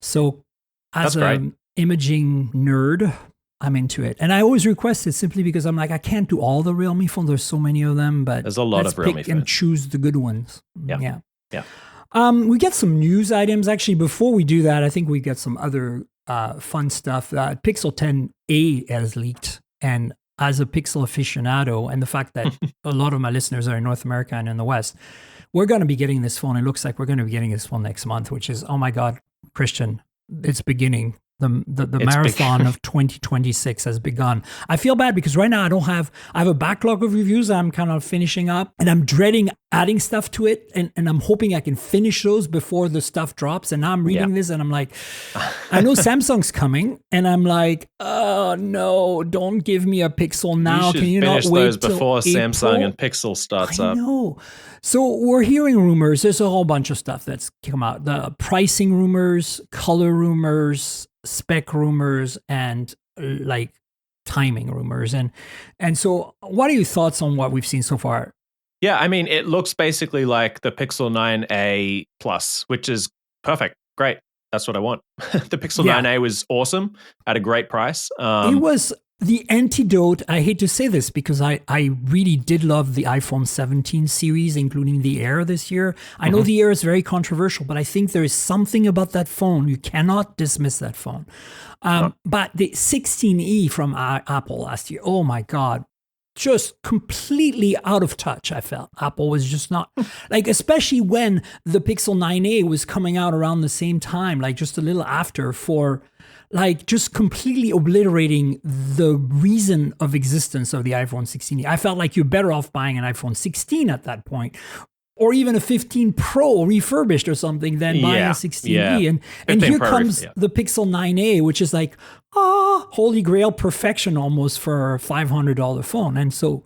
So as an imaging nerd, I'm into it. And I always request it simply because I'm like, I can't do all the Realme phones. There's so many of them, but there's a lot of Realme phones. And choose the good ones. Yeah. We get some news items. Actually, before we do that, I think we get some other fun stuff. Pixel 10a has leaked. And as a Pixel aficionado, and the fact that a lot of my listeners are in North America and in the West, we're going to be getting this phone. It looks like we're going to be getting this phone next month, which is, oh my God, Christian, it's beginning. The marathon of 2026 has begun. I feel bad because right now I have a backlog of reviews I'm kind of finishing up, and I'm dreading adding stuff to it, and I'm hoping I can finish those before the stuff drops. And now I'm reading this and I'm like, I know Samsung's coming, and I'm like, oh no, don't give me a Pixel now. Can you not wait those before till Samsung April? and Pixel starts up? I know. So we're hearing rumors. There's a whole bunch of stuff that's come out. The pricing rumors, color rumors, spec rumors, and like timing rumors. And so what are your thoughts on what we've seen so far? Yeah, it looks basically like the Pixel 9a Plus, which is perfect. Great. That's what I want. The Pixel 9a was awesome at a great price. It was the antidote. I hate to say this because I really did love the iPhone 17 series, including the Air this year. I know the Air is very controversial, but I think there is something about that phone. You cannot dismiss that phone. But the 16e from Apple last year, oh my God, just completely out of touch. I felt Apple was just not like, especially when the Pixel 9a was coming out around the same time, like just a little after, for like just completely obliterating the reason of existence of the iPhone 16e. I felt like you're better off buying an iPhone 16 at that point, or even a 15 Pro refurbished or something, than buying a 16e. And here comes the Pixel 9a, which is like, holy grail perfection almost for a $500 phone. And so,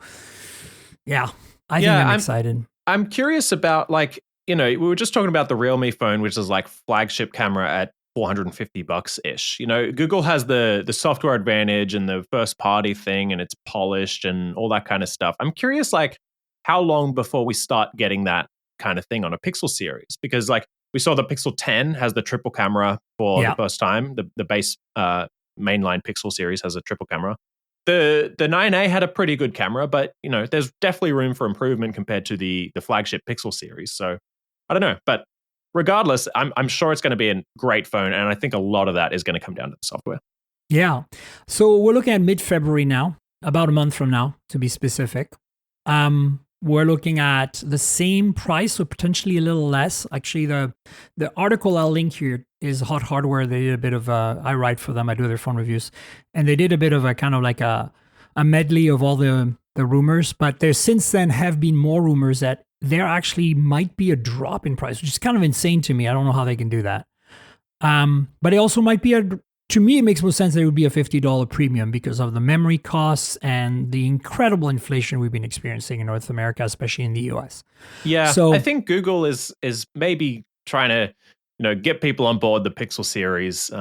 I think I'm excited. I'm curious about, like, we were just talking about the Realme phone, which is like flagship camera at $450-ish. Google has the software advantage and the first party thing, and it's polished and all that kind of stuff. I'm curious, like, how long before we start getting that kind of thing on a Pixel series? Because, like, we saw the Pixel 10 has the triple camera for the first time. The base mainline Pixel series has a triple camera. the 9A had a pretty good camera, but there's definitely room for improvement compared to the flagship Pixel series. So I don't know, but regardless, I'm sure it's going to be a great phone, and I think a lot of that is going to come down to the software. Yeah. So we're looking at mid-February now, about a month from now, to be specific. We're looking at the same price, or potentially a little less. Actually, the article I'll link here is Hot Hardware. They did a bit of I write for them. I do their phone reviews, and they did a bit of a kind of like a medley of all the rumors. But there since then have been more rumors that there actually might be a drop in price, which is kind of insane to me. I don't know how they can do that. But it also might be to me, it makes more sense that it would be a $50 premium because of the memory costs and the incredible inflation we've been experiencing in North America, especially in the US. Yeah, so I think Google is maybe trying to, get people on board the Pixel series.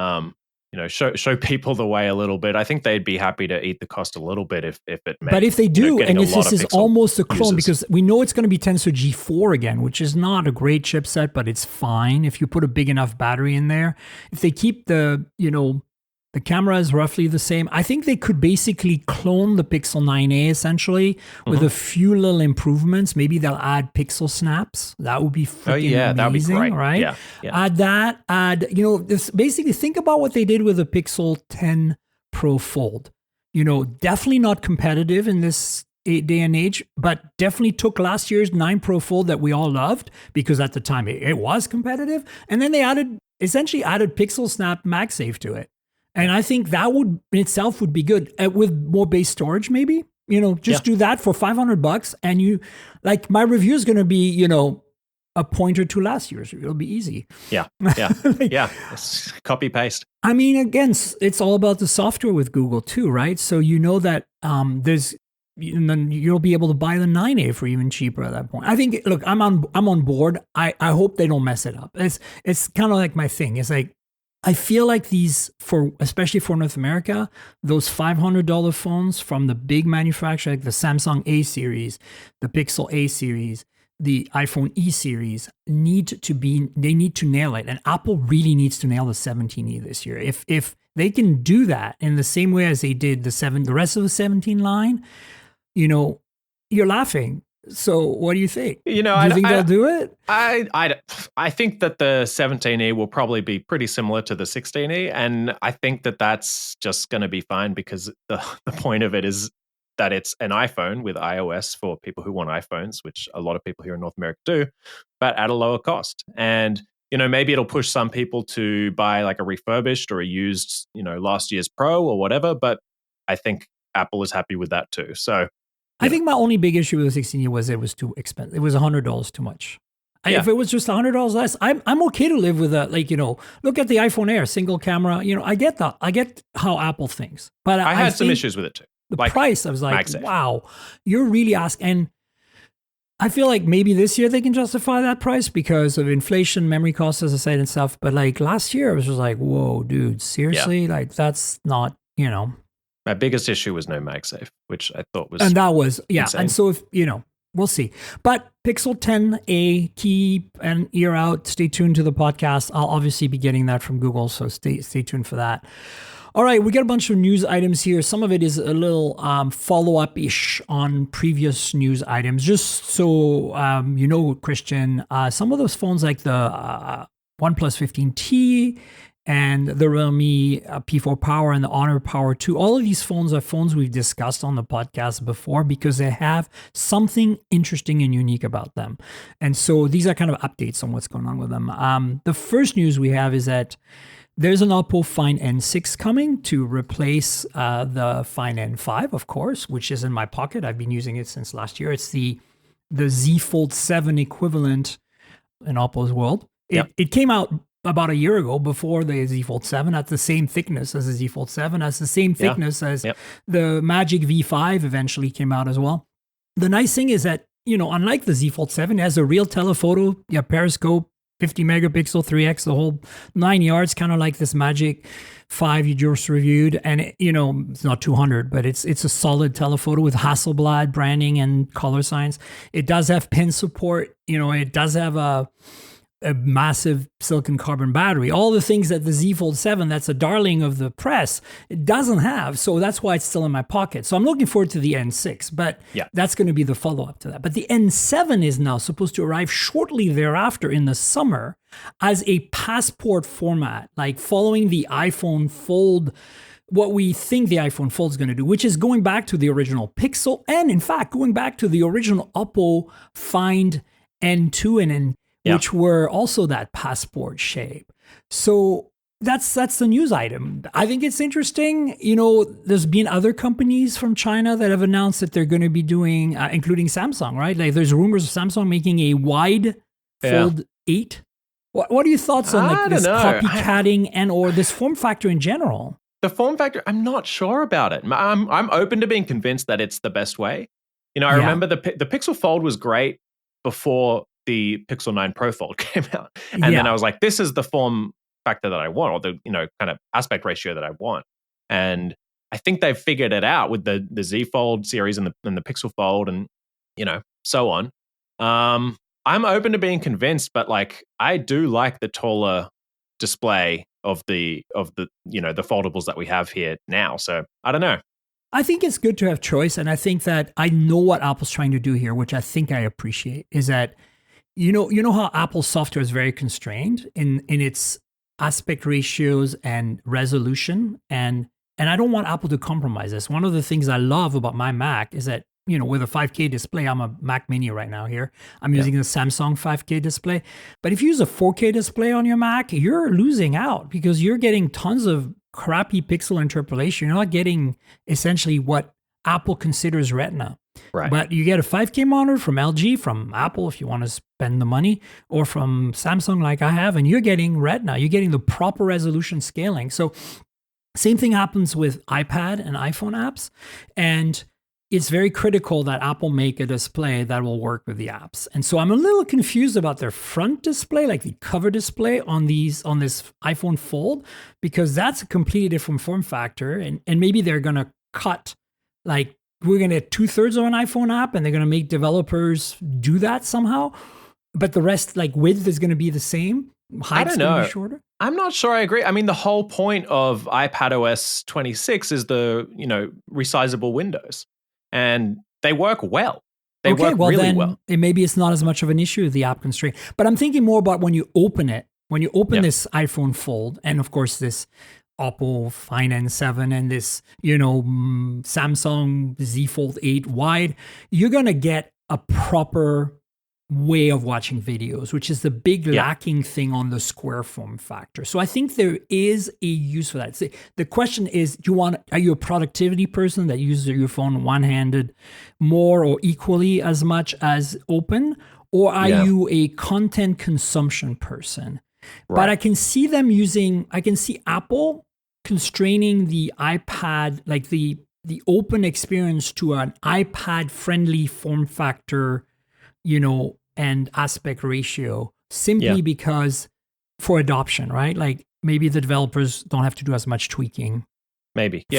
Show people the way a little bit. I think they'd be happy to eat the cost a little bit if it meant. But if they do, and if this is almost a clone, users. because we know it's going to be Tensor G4 again, which is not a great chipset, but it's fine if you put a big enough battery in there. If they keep the camera is roughly the same, I think they could basically clone the Pixel 9a essentially with a few little improvements. Maybe they'll add pixel snaps. That would be freaking amazing, that would be great. Right? Yeah. Add this, basically think about what they did with the Pixel 10 Pro Fold. Definitely not competitive in this day and age, but definitely took last year's 9 Pro Fold that we all loved because at the time it was competitive. And then they essentially added Pixel Snap MagSafe to it. And I think that would in itself would be good with more base storage, maybe, do that for $500 and my review is going to be, a pointer to last year's. It'll be easy. Yeah. It's copy paste. I mean, again, it's all about the software with Google too, right? So that you'll be able to buy the 9A for even cheaper at that point. I think, look, I'm on board. I hope they don't mess it up. It's kind of like my thing. It's like, I feel like these, especially for North America, those $500 phones from the big manufacturer, like the Samsung A series, the Pixel A series, the iPhone E series, they need to nail it. And Apple really needs to nail the 17E this year. If they can do that in the same way as they did the rest of the 17 line, you're laughing. So what do you think? Do you think they'll do it? I think that the 17E will probably be pretty similar to the 16E, and I think that that's just going to be fine because the point of it is that it's an iPhone with iOS for people who want iPhones, which a lot of people here in North America do, but at a lower cost. And maybe it'll push some people to buy like a refurbished or a used, last year's Pro or whatever. But I think Apple is happy with that too. So. I think my only big issue with the 16 was it was too expensive. It was $100 too much. If it was just $100 less, I'm okay to live with that. Look at the iPhone Air, single camera. I get that. I get how Apple thinks. But I had some issues with it too. The price, I was like, MagSafe. Wow, you're really asking. And I feel like maybe this year they can justify that price because of inflation, memory costs, as I said, and stuff. But last year, it was just like, whoa, dude, seriously? Yeah. That's not, My biggest issue was no MagSafe, which I thought was, and that was insane. And so if we'll see. But Pixel 10a, keep an ear out. Stay tuned to the podcast. I'll obviously be getting that from Google, so stay tuned for that. All right, we got a bunch of news items here. Some of it is a little follow-up-ish on previous news items. Just so Christian, some of those phones like the OnePlus 15T and the Realme P4 Power and the Honor Power 2, all of these phones are phones we've discussed on the podcast before because they have something interesting and unique about them. And so these are kind of updates on what's going on with them. The first news we have is that there's an Oppo Find N6 coming to replace the Find N5, of course, which is in my pocket. I've been using it since last year. It's the Z Fold 7 equivalent in Oppo's world. It came out about a year ago before the Z Fold 7 at the same thickness as the Z Fold 7, as the same thickness as the Magic V5 eventually came out as well. The nice thing is that, unlike the Z Fold 7, it has a real telephoto, periscope, 50 megapixel, 3x, the whole 9 yards, kind of like this Magic 5 you just reviewed. And, it's not 200, but it's a solid telephoto with Hasselblad branding and color signs. It does have pin support. It does have a a massive silicon carbon battery, all the things that the Z Fold 7, that's a darling of the press, it doesn't have. So that's why it's still in my pocket. So I'm looking forward to the N6, but that's going to be the follow-up to that. But the N7 is now supposed to arrive shortly thereafter in the summer as a passport format, like following the iPhone Fold, what we think the iPhone Fold is going to do, which is going back to the original Pixel, and in fact, going back to the original Oppo Find N2 and N, which were also that passport shape. So that's the news item. I think it's interesting. You know, there's been other companies from China that have announced that they're going to be doing, including Samsung, right? Like there's rumors of Samsung making a wide Fold 8. What are your thoughts on like this copycatting and or this form factor in general? The form factor, I'm not sure about it. I'm open to being convinced that it's the best way. You know, I remember the Pixel Fold was great before the Pixel 9 Pro Fold came out. And then I was like, this is the form factor that I want, or the, you know, kind of aspect ratio that I want. And I think they've figured it out with the Z Fold series and the Pixel Fold and, you know, so on. I'm open to being convinced, but like, I do like the taller display of the you know, the foldables that we have here now. So I don't know. I think it's good to have choice. And I think that I know what Apple's trying to do here, which I think I appreciate, is that you know how Apple's software is very constrained in its aspect ratios and resolution, and I don't want Apple to compromise this. One of the things I love about my Mac is that, you know, with a 5K display, I'm a Mac Mini right now here. I'm using the Samsung 5K display. But if you use a 4K display on your Mac, you're losing out because you're getting tons of crappy pixel interpolation. You're not getting essentially what Apple considers Retina. Right. But you get a 5K monitor from LG, from Apple if you want to spend the money, or from Samsung like I have, and you're getting Retina. You're getting the proper resolution scaling. So same thing happens with iPad and iPhone apps. And it's very critical that Apple make a display that will work with the apps. And so I'm a little confused about their front display, like the cover display on this iPhone Fold, because that's a completely different form factor. And maybe they're going to cut, like, we're going to get 2/3 of an iPhone app and they're going to make developers do that somehow. But the rest, like width is going to be the same. Height's going to be shorter. I'm not sure I agree. I mean, the whole point of iPadOS 26 is the, you know, resizable windows. And they work well. They work really well. Maybe it's not as much of an issue, the app constraint. But I'm thinking more about when you open it, when you open this iPhone Fold, and of course this Oppo Find N7 and this, you know, Samsung Z Fold 8 wide, you're going to get a proper way of watching videos, which is the big lacking thing on the square form factor. So I think there is a use for that. The question is, are you a productivity person that uses your phone one-handed more or equally as much as open? Or are you a content consumption person? Right. But I can see I can see Apple constraining the iPad, like the open experience to an iPad friendly form factor, you know, and aspect ratio simply because for adoption, right? Like maybe the developers don't have to do as much tweaking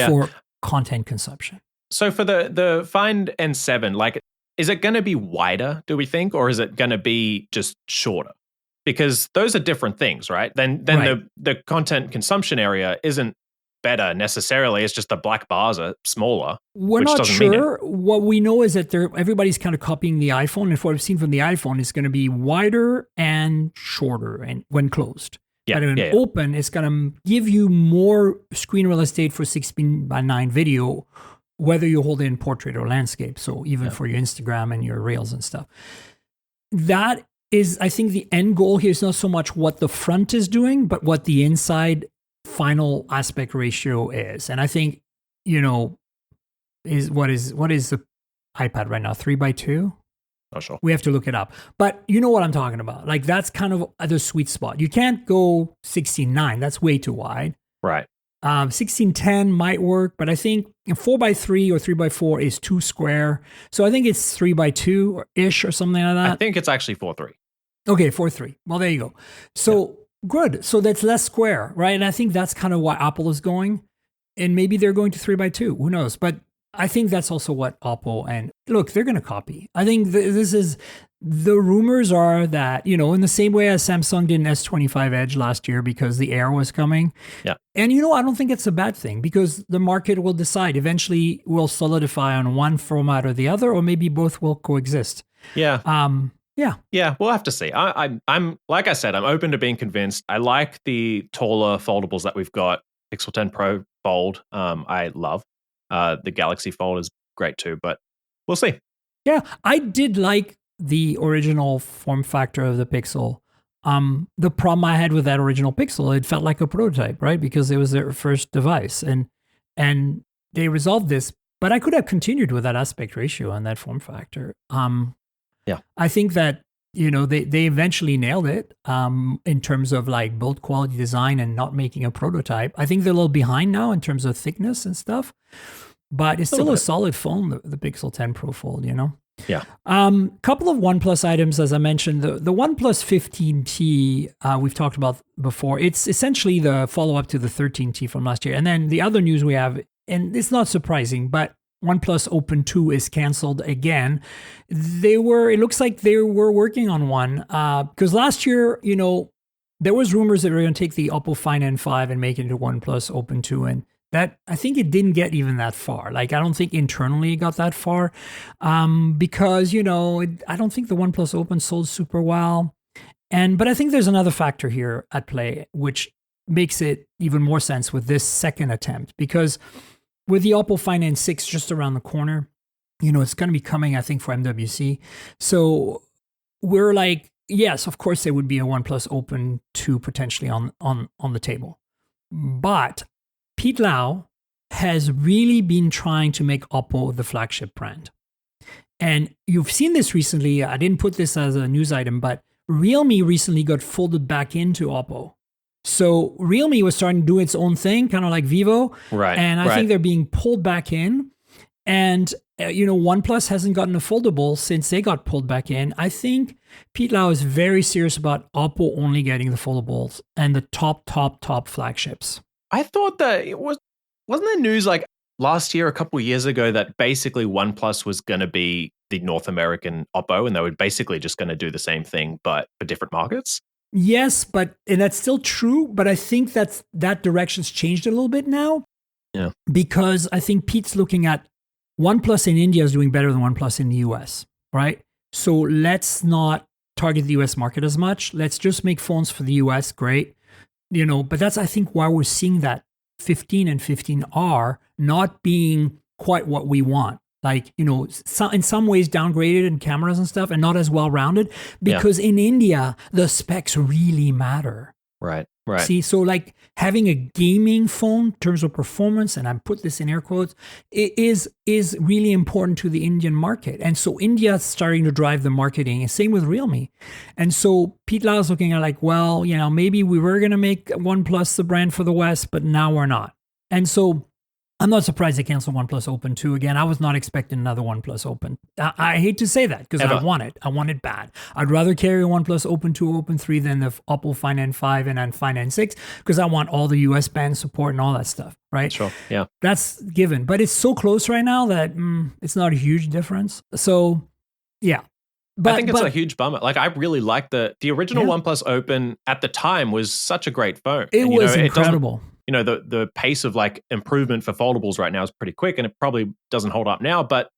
for content consumption. So for the Find N7, like, is it going to be wider, do we think, or is it going to be just shorter? Because those are different things, right? Then the content consumption area isn't better necessarily. It's just the black bars are smaller. We're not sure. What we know is that everybody's kind of copying the iPhone. And what we've seen from the iPhone is going to be wider and shorter and when closed. But when open, it's going to give you more screen real estate for 16:9 video, whether you hold it in portrait or landscape. So even for your Instagram and your Reels and stuff. That is, I think, the end goal here is not so much what the front is doing, but what the inside final aspect ratio is. And I think, you know, what is the iPad right now? 3:2? Not sure. We have to look it up. But you know what I'm talking about. Like that's kind of the sweet spot. You can't go 16:9. That's way too wide. Right. 16:10 might work, but I think 4:3 or 3:4 is too square. So I think it's 3:2-ish or something like that. I think it's actually 4:3. Okay, 4:3. Well, there you go. So good. So that's less square, right? And I think that's kind of why Apple is going. And maybe they're going to 3:2. Who knows? But I think that's also what Oppo and look, they're going to copy. I think this is the rumors are that, in the same way as Samsung did an S25 Edge last year because the Air was coming. Yeah. And, I don't think it's a bad thing because the market will decide. Eventually, we'll solidify on one format or the other, or maybe both will coexist. Yeah. Yeah. Yeah, we'll have to see. I'm like I said, I'm open to being convinced. I like the taller foldables that we've got. Pixel 10 Pro Fold, I love. The Galaxy Fold is great too, but we'll see. Yeah, I did like the original form factor of the Pixel. The problem I had with that original Pixel, it felt like a prototype, right? Because it was their first device, and they resolved this. But I could have continued with that aspect ratio and that form factor. Yeah, I think that they eventually nailed it in terms of like build quality design and not making a prototype. I think they're a little behind now in terms of thickness and stuff, but it's still a solid phone, the Pixel 10 Pro Fold. Yeah. Couple of OnePlus items, as I mentioned, the OnePlus 15T we've talked about before. It's essentially the follow-up to the 13T from last year. And then the other news we have, and it's not surprising, but OnePlus Open 2 is canceled again. It looks like they were working on one because last year, there was rumors that they were going to take the Oppo Find N5 and make it into OnePlus Open 2, and that I think it didn't get even that far. Like I don't think internally it got that far because I don't think the OnePlus Open sold super well. But I think there's another factor here at play which makes it even more sense with this second attempt, because with the Oppo Find N6 just around the corner, it's going to be coming, I think, for MWC. So we're like, yes, of course there would be a OnePlus Open 2 potentially on the table, but Pete Lau has really been trying to make Oppo the flagship brand. And you've seen this recently. I didn't put this as a news item, but Realme recently got folded back into Oppo. So Realme was starting to do its own thing, kind of like Vivo. Right. And I think they're being pulled back in. And, OnePlus hasn't gotten a foldable since they got pulled back in. I think Pete Lau is very serious about Oppo only getting the foldables and the top flagships. I thought that wasn't there news like last year, a couple of years ago, that basically OnePlus was going to be the North American Oppo, and they were basically just going to do the same thing, but for different markets? Yes, and that's still true, but I think that direction's changed a little bit now. Yeah. Because I think Pete's looking at OnePlus in India is doing better than OnePlus in the US, right? So let's not target the US market as much. Let's just make phones for the US, great. But that's, I think, why we're seeing that 15 and 15R not being quite what we want. Like, in some ways downgraded in cameras and stuff and not as well-rounded because in India, the specs really matter. Right. See, so like having a gaming phone in terms of performance, and I put this in air quotes, it is really important to the Indian market. And so India is starting to drive the marketing, and same with Realme. And so Pete Lau is looking at like, well, maybe we were going to make OnePlus the brand for the West, but now we're not. And so I'm not surprised they canceled OnePlus Open 2 again. I was not expecting another OnePlus Open. I hate to say that because I want it. I want it bad. I'd rather carry a OnePlus Open 2 or Open 3 than the Oppo Find N5 and then Find N6 because I want all the US band support and all that stuff, right? Sure, yeah. That's given. But it's so close right now that it's not a huge difference. So, yeah. I think it's a huge bummer. Like, I really like the original OnePlus Open at the time was such a great phone. It was incredible. The pace of like improvement for foldables right now is pretty quick, and it probably doesn't hold up now, but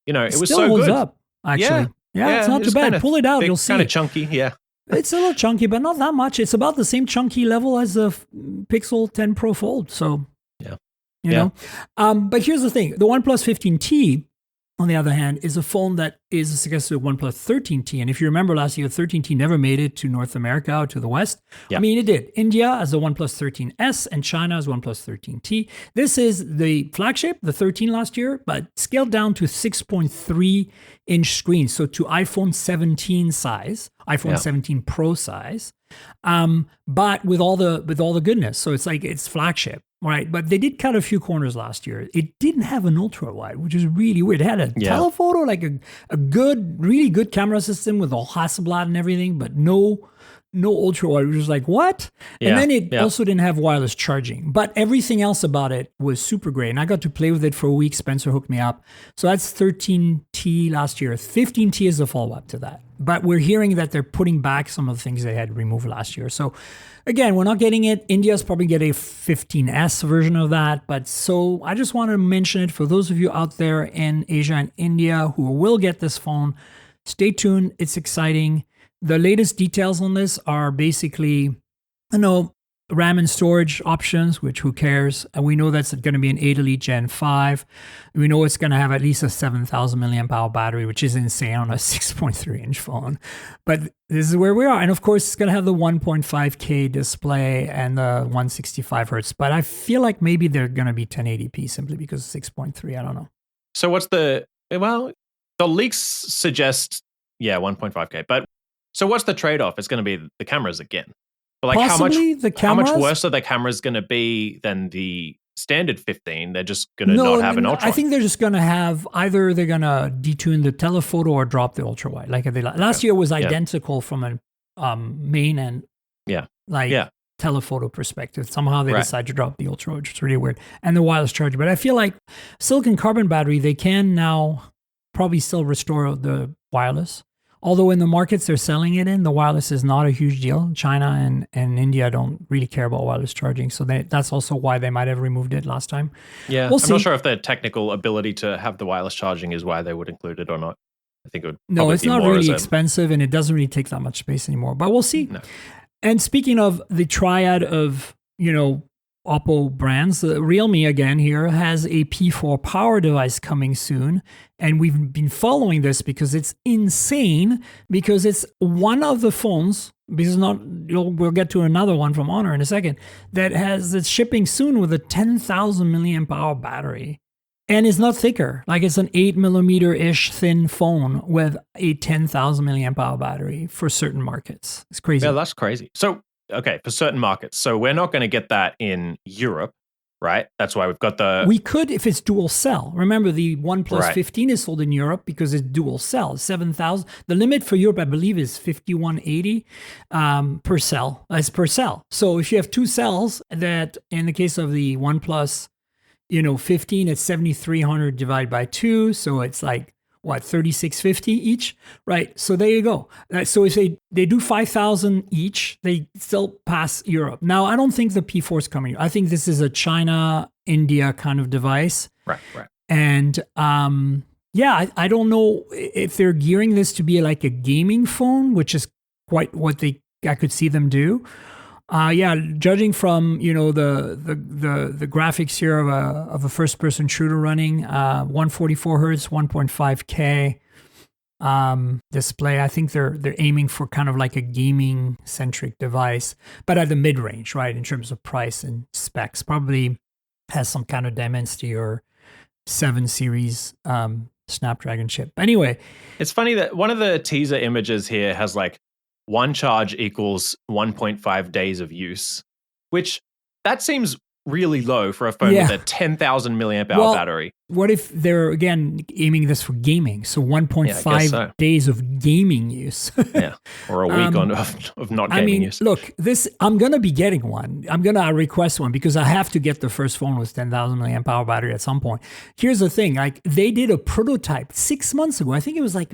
it was still so holds good. Up, actually. Yeah, it's not too bad. Pull it out, you'll see. Kind of chunky, yeah. It's a little chunky, but not that much. It's about the same chunky level as the Pixel 10 Pro Fold. So, you know. But here's the thing: the OnePlus 15T, on the other hand, is a phone that is a successor to OnePlus 13T. And if you remember last year, 13T never made it to North America or to the West. Yep. I mean, it did. India as the OnePlus 13S and China as OnePlus 13T. This is the flagship, the 13 last year, but scaled down to 6.3-inch screen. So to iPhone 17 size, iPhone 17 Pro size, but with all the goodness. So it's like it's flagship. Right, but they did cut a few corners last year. It didn't have an ultra wide, which is really weird. It had a telephoto, like a good, really good camera system with all Hasselblad and everything, but no ultra wide, which was like, what? And then it also didn't have wireless charging. But everything else about it was super great. And I got to play with it for a week. Spencer hooked me up. So that's 13T T last year. 15T is the follow-up to that. But we're hearing that they're putting back some of the things they had removed last year. So again, we're not getting it. India's probably get a 15S version of that. But so I just want to mention it for those of you out there in Asia and India who will get this phone. Stay tuned. It's exciting. The latest details on this are basically, RAM and storage options, which who cares? And we know that's going to be an 8 Elite Gen 5. We know it's going to have at least a 7,000 milliamp hour battery, which is insane on a 6.3 inch phone. But this is where we are. And of course, it's going to have the 1.5K display and the 165 hertz. But I feel like maybe they're going to be 1080p simply because 6.3. I don't know. So what's the leaks suggest, 1.5K. But so what's the trade-off? It's going to be the cameras again. But like how much worse are the cameras going to be than the standard 15? They're just going to not have an ultra. I think they're just going to have either they're going to detune the telephoto or drop the ultra wide. Like last year was identical from a main and telephoto perspective. Somehow they decide to drop the ultra, which is really weird, and the wireless charger. But I feel like silicon carbon battery, they can now probably still restore the wireless. Although in the markets they're selling it in, the wireless is not a huge deal. China and India don't really care about wireless charging. So that's also why they might have removed it last time. Yeah, I'm not sure if the technical ability to have the wireless charging is why they would include it or not. I think it would. No, it's not really expensive and it doesn't really take that much space anymore. But we'll see. No. And speaking of the triad of, Oppo brands, Realme again here has a P4 power device coming soon. And we've been following this because it's insane, because it's one of the phones, because we'll get to another one from Honor in a second, that's shipping soon with a 10,000 milliamp hour battery. And it's not thicker, like it's an 8 millimeter-ish thin phone with a 10,000 milliamp hour battery for certain markets. It's crazy. Yeah, that's crazy. So, okay, for certain markets. So we're not going to get that in Europe, right? That's why we've got We could if it's dual cell. Remember, the OnePlus 15 is sold in Europe because it's dual cell, 7,000. The limit for Europe, I believe, is 5180 per cell. That's per cell. So if you have two cells, that in the case of the OnePlus, 15, it's 7,300 divided by 2. So it's like, 3,650 each, right? So there you go. So if they do 5,000 each, they still pass Europe. Now, I don't think the P4 is coming. I think this is a China, India kind of device. Right. And I don't know if they're gearing this to be like a gaming phone, which is quite what I could see them do. Judging from the graphics here of a first-person shooter running 144 hertz, 1.5K display, I think they're aiming for kind of like a gaming-centric device, but at the mid-range, right, in terms of price and specs. Probably has some kind of Dimensity or 7 series Snapdragon chip. Anyway, it's funny that one of the teaser images here has like one charge equals 1.5 days of use, which that seems really low for a phone with a 10,000 milliamp hour battery. What if they're, again, aiming this for gaming? So 1.5 days of gaming use. Or a week of not gaming use. Look, I'm going to be getting one. I'm going to request one because I have to get the first phone with 10,000 milliamp hour battery at some point. Here's the thing. Like, they did a prototype 6 months ago. I think it was like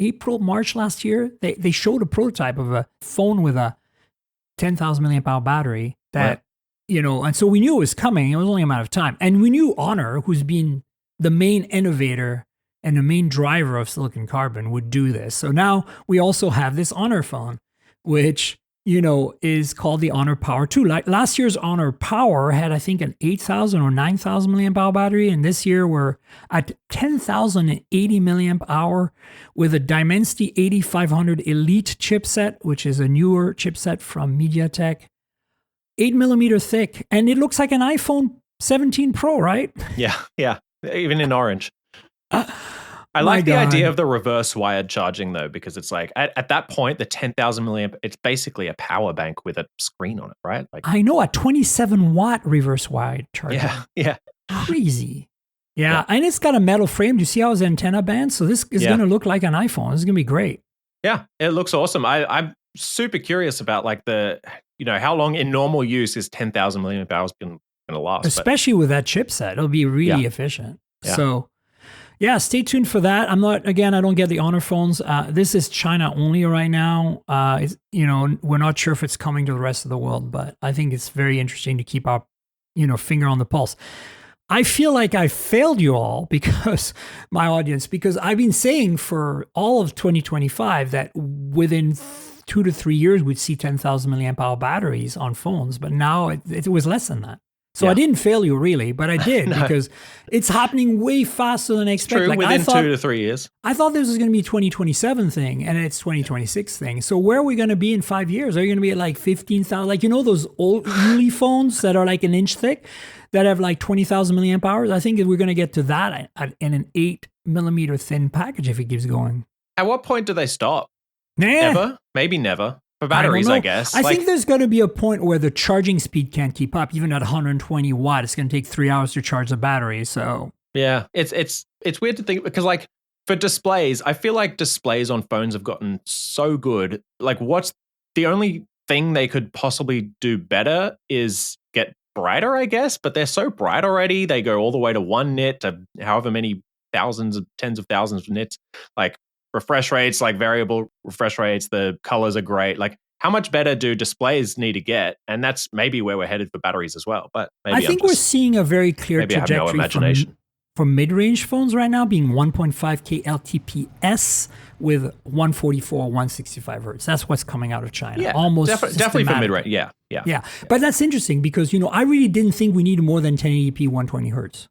April, March last year, they showed a prototype of a phone with a 10,000 milliamp hour battery that, and so we knew it was coming. It was only a matter of time. And we knew Honor, who's been the main innovator and the main driver of silicon carbon, would do this. So now we also have this Honor phone, which, is called the Honor Power 2. Like last year's Honor Power had, I think, an 8,000 or 9,000 milliamp hour battery. And this year we're at 10,080 milliamp hour with a Dimensity 8500 Elite chipset, which is a newer chipset from MediaTek. 8 millimeter thick. And it looks like an iPhone 17 Pro, right? Yeah. Even in orange. I like the idea of the reverse wired charging, though, because it's like at that point, the 10,000 milliamp, it's basically a power bank with a screen on it, right? Like, I know, a 27 watt reverse wired charging. Yeah. Crazy. Yeah. And it's got a metal frame. Do you see how his antenna bands? So this is going to look like an iPhone. This is going to be great. Yeah, it looks awesome. I'm super curious about like how long in normal use is 10,000 milliamp hours going to last. Especially with that chipset. It'll be really efficient. Yeah. So, Yeah, stay tuned for that. I don't get the Honor phones. This is China only right now. We're not sure if it's coming to the rest of the world, but I think it's very interesting to keep our, finger on the pulse. I feel like I failed you all because I've been saying for all of 2025 that within 2 to 3 years, we'd see 10,000 milliamp hour batteries on phones, but now it was less than that. So I didn't fail you really, but I did no. Because it's happening way faster than I expected. True, within 2 to 3 years. I thought this was going to be a 2027 thing, and it's 2026 thing. So where are we going to be in 5 years? Are you going to be at like 15,000? Like, those old Uli phones that are like an inch thick that have like 20,000 milliamp hours? I think we're going to get to that in an 8 millimeter thin package if it keeps going. At what point do they stop? Never? Maybe never. For batteries, I guess. I think there's going to be a point where the charging speed can't keep up. Even at 120 watt, it's going to take 3 hours to charge the battery. So yeah, it's weird to think because like for displays, I feel like displays on phones have gotten so good. Like, what's the only thing they could possibly do better is get brighter, I guess. But they're so bright already. They go all the way to 1 nit to however many tens of thousands of nits. Like, refresh rates, like variable refresh rates, the colors are great. Like, how much better do displays need to get? And that's maybe where we're headed for batteries as well. But maybe I think we're seeing a very clear trajectory for mid-range phones right now being 1.5K LTPS with 144, 165 hertz. That's what's coming out of China. Yeah, almost definitely for mid-range. Yeah. But that's interesting because, I really didn't think we needed more than 1080p 120 hertz.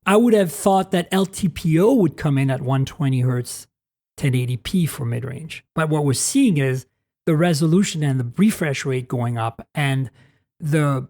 I would have thought that LTPO would come in at 120 hertz 1080p for mid-range. But what we're seeing is the resolution and the refresh rate going up and the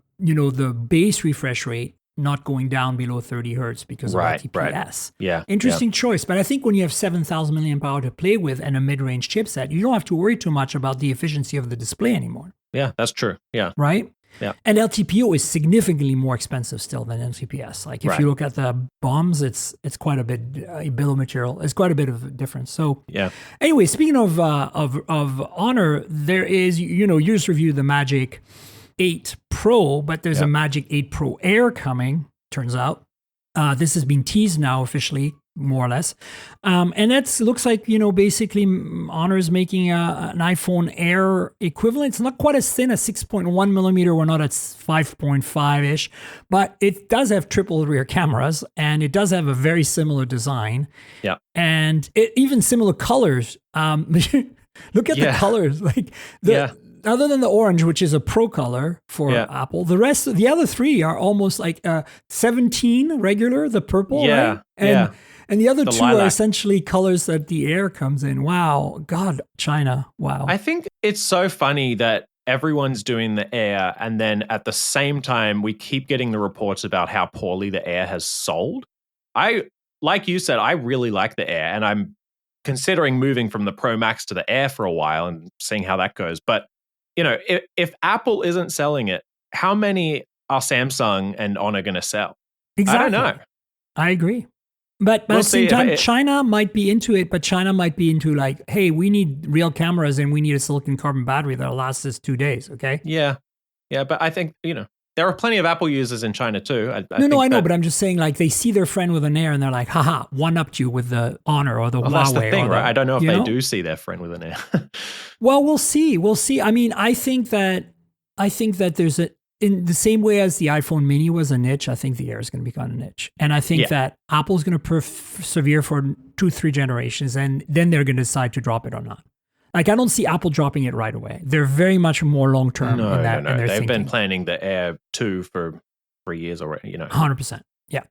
base refresh rate not going down below 30 hertz because of LTPS. Right. Yeah. Interesting choice. But I think when you have 7,000 milliamp hour to play with and a mid-range chipset, you don't have to worry too much about the efficiency of the display anymore. Yeah, that's true. Yeah. Right? Yeah. And LTPO is significantly more expensive still than LTPS. Like if you look at the bombs, it's quite a bit bill of material. It's quite a bit of a difference. So anyway, speaking of Honor, there is you just reviewed the Magic 8 Pro, but there's a Magic 8 Pro Air coming. Turns out this has been teased now officially, more or less, and that looks like basically Honor is making an iPhone Air equivalent. It's not quite as thin as 6.1 millimeter. We're not at 5.5 ish, but it does have triple rear cameras, and it does have a very similar design. Yeah, and even similar colors. Look at the colors, like other than the orange, which is a pro color for Apple, the other three are almost like 17 regular, the purple, right? And the other two lilac are essentially colors that the Air comes in. Wow. God, China. Wow. I think it's so funny that everyone's doing the Air, and then at the same time, we keep getting the reports about how poorly the Air has sold. Like you said, I really like the Air, and I'm considering moving from the Pro Max to the Air for a while and seeing how that goes. But, if Apple isn't selling it, how many are Samsung and Honor going to sell? Exactly. I don't know. I agree. But at the same time, China might be into it, but China might be into like, hey, we need real cameras and we need a silicon carbon battery that'll last us 2 days, okay? Yeah. Yeah, but I think, there are plenty of Apple users in China too. I know, but I'm just saying like they see their friend with an Air and they're like, haha, one-upped you with the Honor or the Huawei. That's the thing, right? I don't know if they do see their friend with an Air. Well, we'll see. I mean, I think that there's in the same way as the iPhone mini was a niche, I think the Air is going to become a niche. And I think that Apple's going to persevere for 2-3 generations, and then they're going to decide to drop it or not. Like, I don't see Apple dropping it right away. They're very much more long-term in that. No. They've been planning the Air 2 for 3 years already, 100%. Yeah.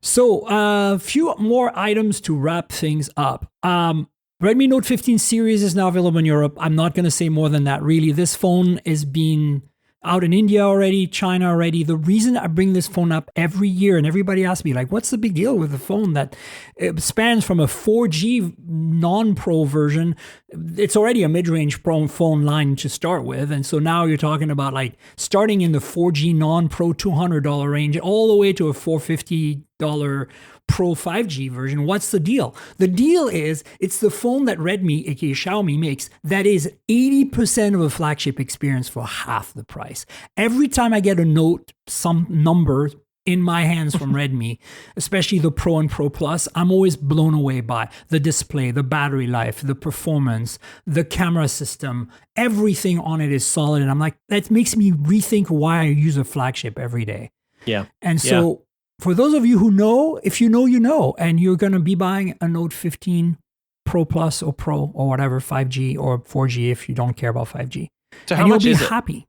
So a few more items to wrap things up. Redmi Note 15 series is now available in Europe. I'm not going to say more than that, really. This phone is being out in India already, China already. The reason I bring this phone up every year, and everybody asks me, like, what's the big deal with the phone that it spans from a 4G non-Pro version? It's already a mid-range Pro phone line to start with. And so now you're talking about like starting in the 4G non-Pro $200 range all the way to a $450 Pro 5G version. What's the deal? The deal is it's the phone that Redmi, aka Xiaomi, makes that is 80% of a flagship experience for half the price. Every time I get a Note, some number in my hands from Redmi, especially the Pro and Pro Plus, I'm always blown away by the display, the battery life, the performance, the camera system. Everything on it is solid. And I'm like, that makes me rethink why I use a flagship every day. Yeah. And so for those of you who know, if you know, you know, and you're going to be buying a Note 15 Pro Plus or Pro or whatever, 5G or 4G if you don't care about 5G. So how and much you'll is be it? happy.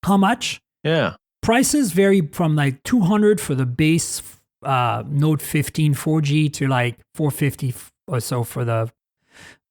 How much? Yeah. Prices vary from like $200 for the base Note 15 4G to like $450 or so for the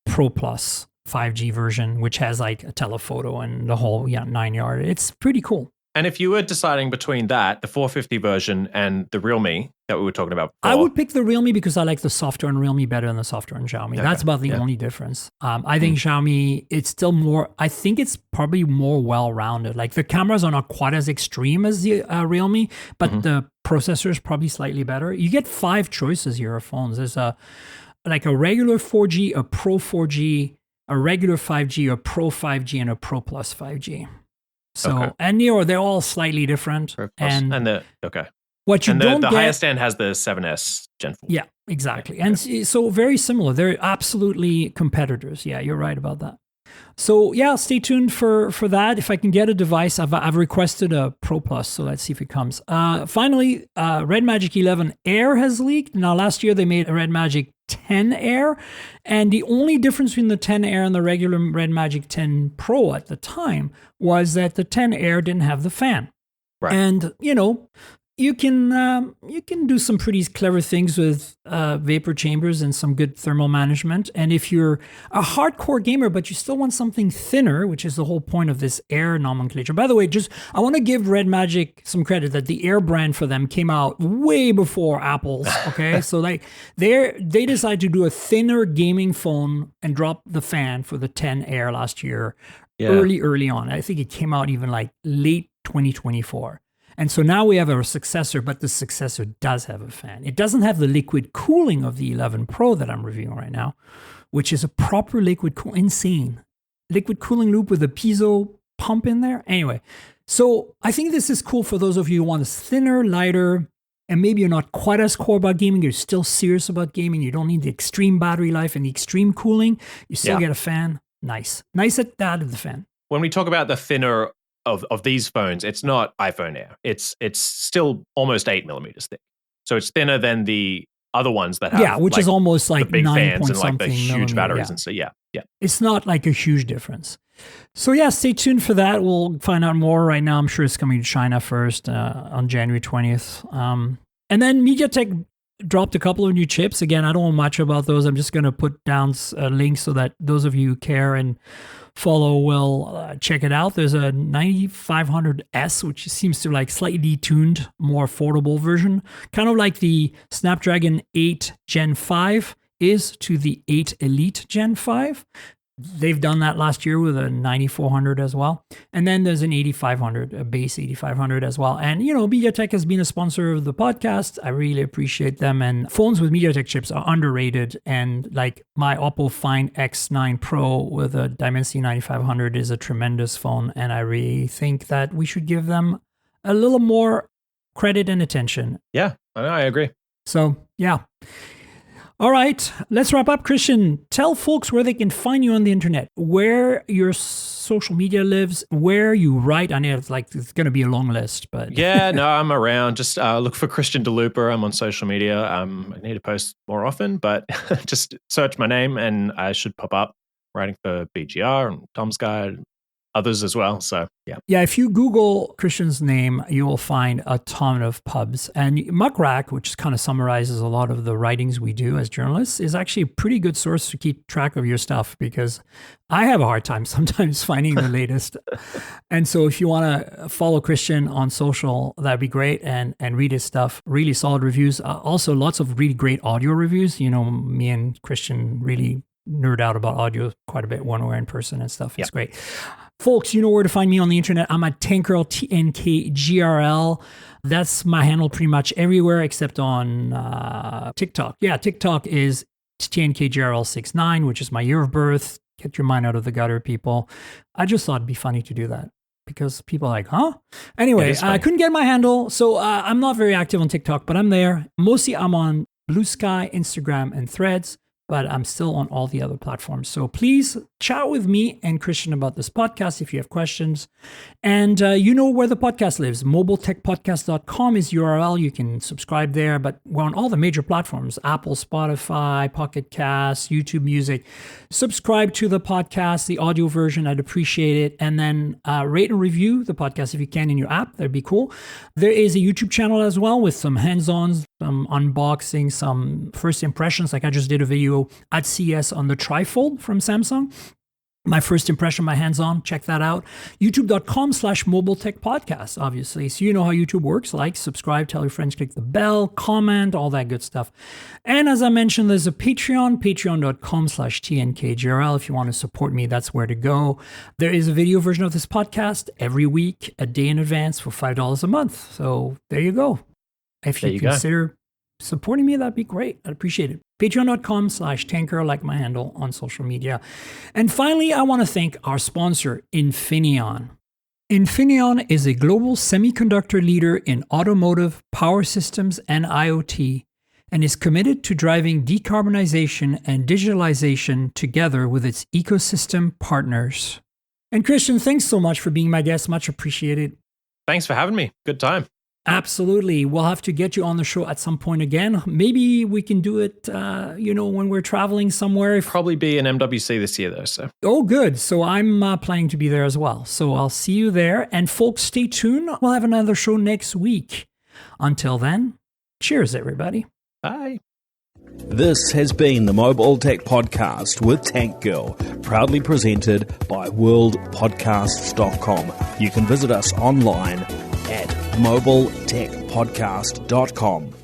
Pro Plus 5G version, which has like a telephoto and the whole 9-yard. It's pretty cool. And if you were deciding between that, the 450 version and the Realme that we were talking about before, I would pick the Realme because I like the software in Realme better than the software in Xiaomi. Okay. That's about the only difference. I think Xiaomi, it's still more, I think it's probably more well-rounded. Like the cameras are not quite as extreme as the Realme, but the processor is probably slightly better. You get 5 choices here of phones. There's like a regular 4G, a Pro 4G, a regular 5G, a Pro 5G, and a Pro Plus 5G. So, and they're all slightly different. And what you don't the get, highest end has the 7S Gen 4. Yeah, exactly. And so very similar. They're absolutely competitors. Yeah, you're right about that. So yeah, stay tuned for that. If I can get a device, I've requested a Pro Plus, so let's see if it comes. Finally, Red Magic 11 Air has leaked. Now, last year they made a Red Magic 10 Air, and the only difference between the 10 Air and the regular Red Magic 10 Pro at the time was that the 10 Air didn't have the fan. Right. And, you can do some pretty clever things with vapor chambers and some good thermal management. And if you're a hardcore gamer, but you still want something thinner, which is the whole point of this Air nomenclature. By the way, I want to give Red Magic some credit that the Air brand for them came out way before Apple's. Okay, so they decided to do a thinner gaming phone and drop the fan for the 10 Air last year, early on. I think it came out even like late 2024. And so now we have a successor, but the successor does have a fan. It doesn't have the liquid cooling of the 11 Pro that I'm reviewing right now, which is a proper liquid insane liquid cooling loop with a piezo pump in there. Anyway, so I think this is cool for those of you who want a thinner, lighter, and maybe you're not quite as core about gaming. You're still serious about gaming. You don't need the extreme battery life and the extreme cooling. You still get a fan. Nice at that of the fan. When we talk about the thinner of these phones, it's not iPhone Air. It's still almost 8 millimeters thick. So it's thinner than the other ones that have which is almost like the big 9 fans point and like the something huge millimeter, batteries and so yeah. It's not like a huge difference. So yeah, stay tuned for that. We'll find out more. Right now, I'm sure it's coming to China first on January 20th. And then MediaTek dropped a couple of new chips. Again, I don't know much about those. I'm just going to put down links so that those of you who care and follow will check it out. There's a 9500S, which seems to like slightly tuned, more affordable version, kind of like the Snapdragon 8 Gen 5 is to the 8 Elite Gen 5. They've done that last year with a 9400 as well. And then there's an 8500, a base 8500 as well. And, MediaTek has been a sponsor of the podcast. I really appreciate them. And phones with MediaTek chips are underrated. And like my Oppo Find X9 Pro with a Dimensity 9500 is a tremendous phone. And I really think that we should give them a little more credit and attention. Yeah, I agree. So, yeah. All right, let's wrap up. Christian, tell folks where they can find you on the internet, where your social media lives, where you write. I know it's going to be a long list, but yeah, no, I'm around. Just look for Christian DeLooper. I'm on social media. I need to post more often, but just search my name and I should pop up. Writing for BGR and Tom's Guide, others as well. So yeah. Yeah, if you Google Christian's name, you will find a ton of pubs. And Muck Rack, which kind of summarizes a lot of the writings we do as journalists, is actually a pretty good source to keep track of your stuff because I have a hard time sometimes finding the latest. And so if you want to follow Christian on social, that'd be great. And read his stuff, really solid reviews. Also lots of really great audio reviews. Me and Christian really nerd out about audio quite a bit when we're in person and stuff. It's great. Folks, you know where to find me on the internet. I'm at Tankgirl, TNKGRL. That's my handle pretty much everywhere except on TikTok. Yeah, TikTok is TNKGRL69, which is my year of birth. Get your mind out of the gutter, people. I just thought it'd be funny to do that. because people are like, huh? Anyway, I couldn't get my handle. So I'm not very active on TikTok, but I'm there. Mostly I'm on Blue Sky, Instagram, and Threads, but I'm still on all the other platforms. So please chat with me and Christian about this podcast if you have questions. And you know where the podcast lives. mobiletechpodcast.com is URL. You can subscribe there, but we're on all the major platforms: Apple, Spotify, Pocket Cast, YouTube Music. Subscribe to the podcast, the audio version. I'd appreciate it. And then rate and review the podcast if you can in your app. That'd be cool. There is a YouTube channel as well with some hands-ons, some unboxing, some first impressions. Like I just did a video at CES on the trifold from Samsung. My first impression, my hands-on, check that out. YouTube.com/mobiletechpodcast, obviously. So you know how YouTube works. Like, subscribe, tell your friends, click the bell, comment, all that good stuff. And as I mentioned, there's a Patreon, patreon.com/TNKGRL. If you want to support me, that's where to go. There is a video version of this podcast every week, a day in advance for $5 a month. So there you go. If you consider supporting me, that'd be great. I'd appreciate it. Patreon.com/Tanker, like my handle on social media. And finally, I want to thank our sponsor, Infineon. Infineon is a global semiconductor leader in automotive, power systems, and IoT, and is committed to driving decarbonization and digitalization together with its ecosystem partners. And Christian, thanks so much for being my guest. Much appreciated. Thanks for having me. Good time. Absolutely. We'll have to get you on the show at some point again. Maybe we can do it, when we're traveling somewhere. Probably be in MWC this year, though. So. Oh, good. So I'm planning to be there as well. So I'll see you there. And folks, stay tuned. We'll have another show next week. Until then, cheers, everybody. Bye. This has been the Mobile Tech Podcast with Tank Girl, proudly presented by worldpodcasts.com. You can visit us online at mobiletechpodcast.com.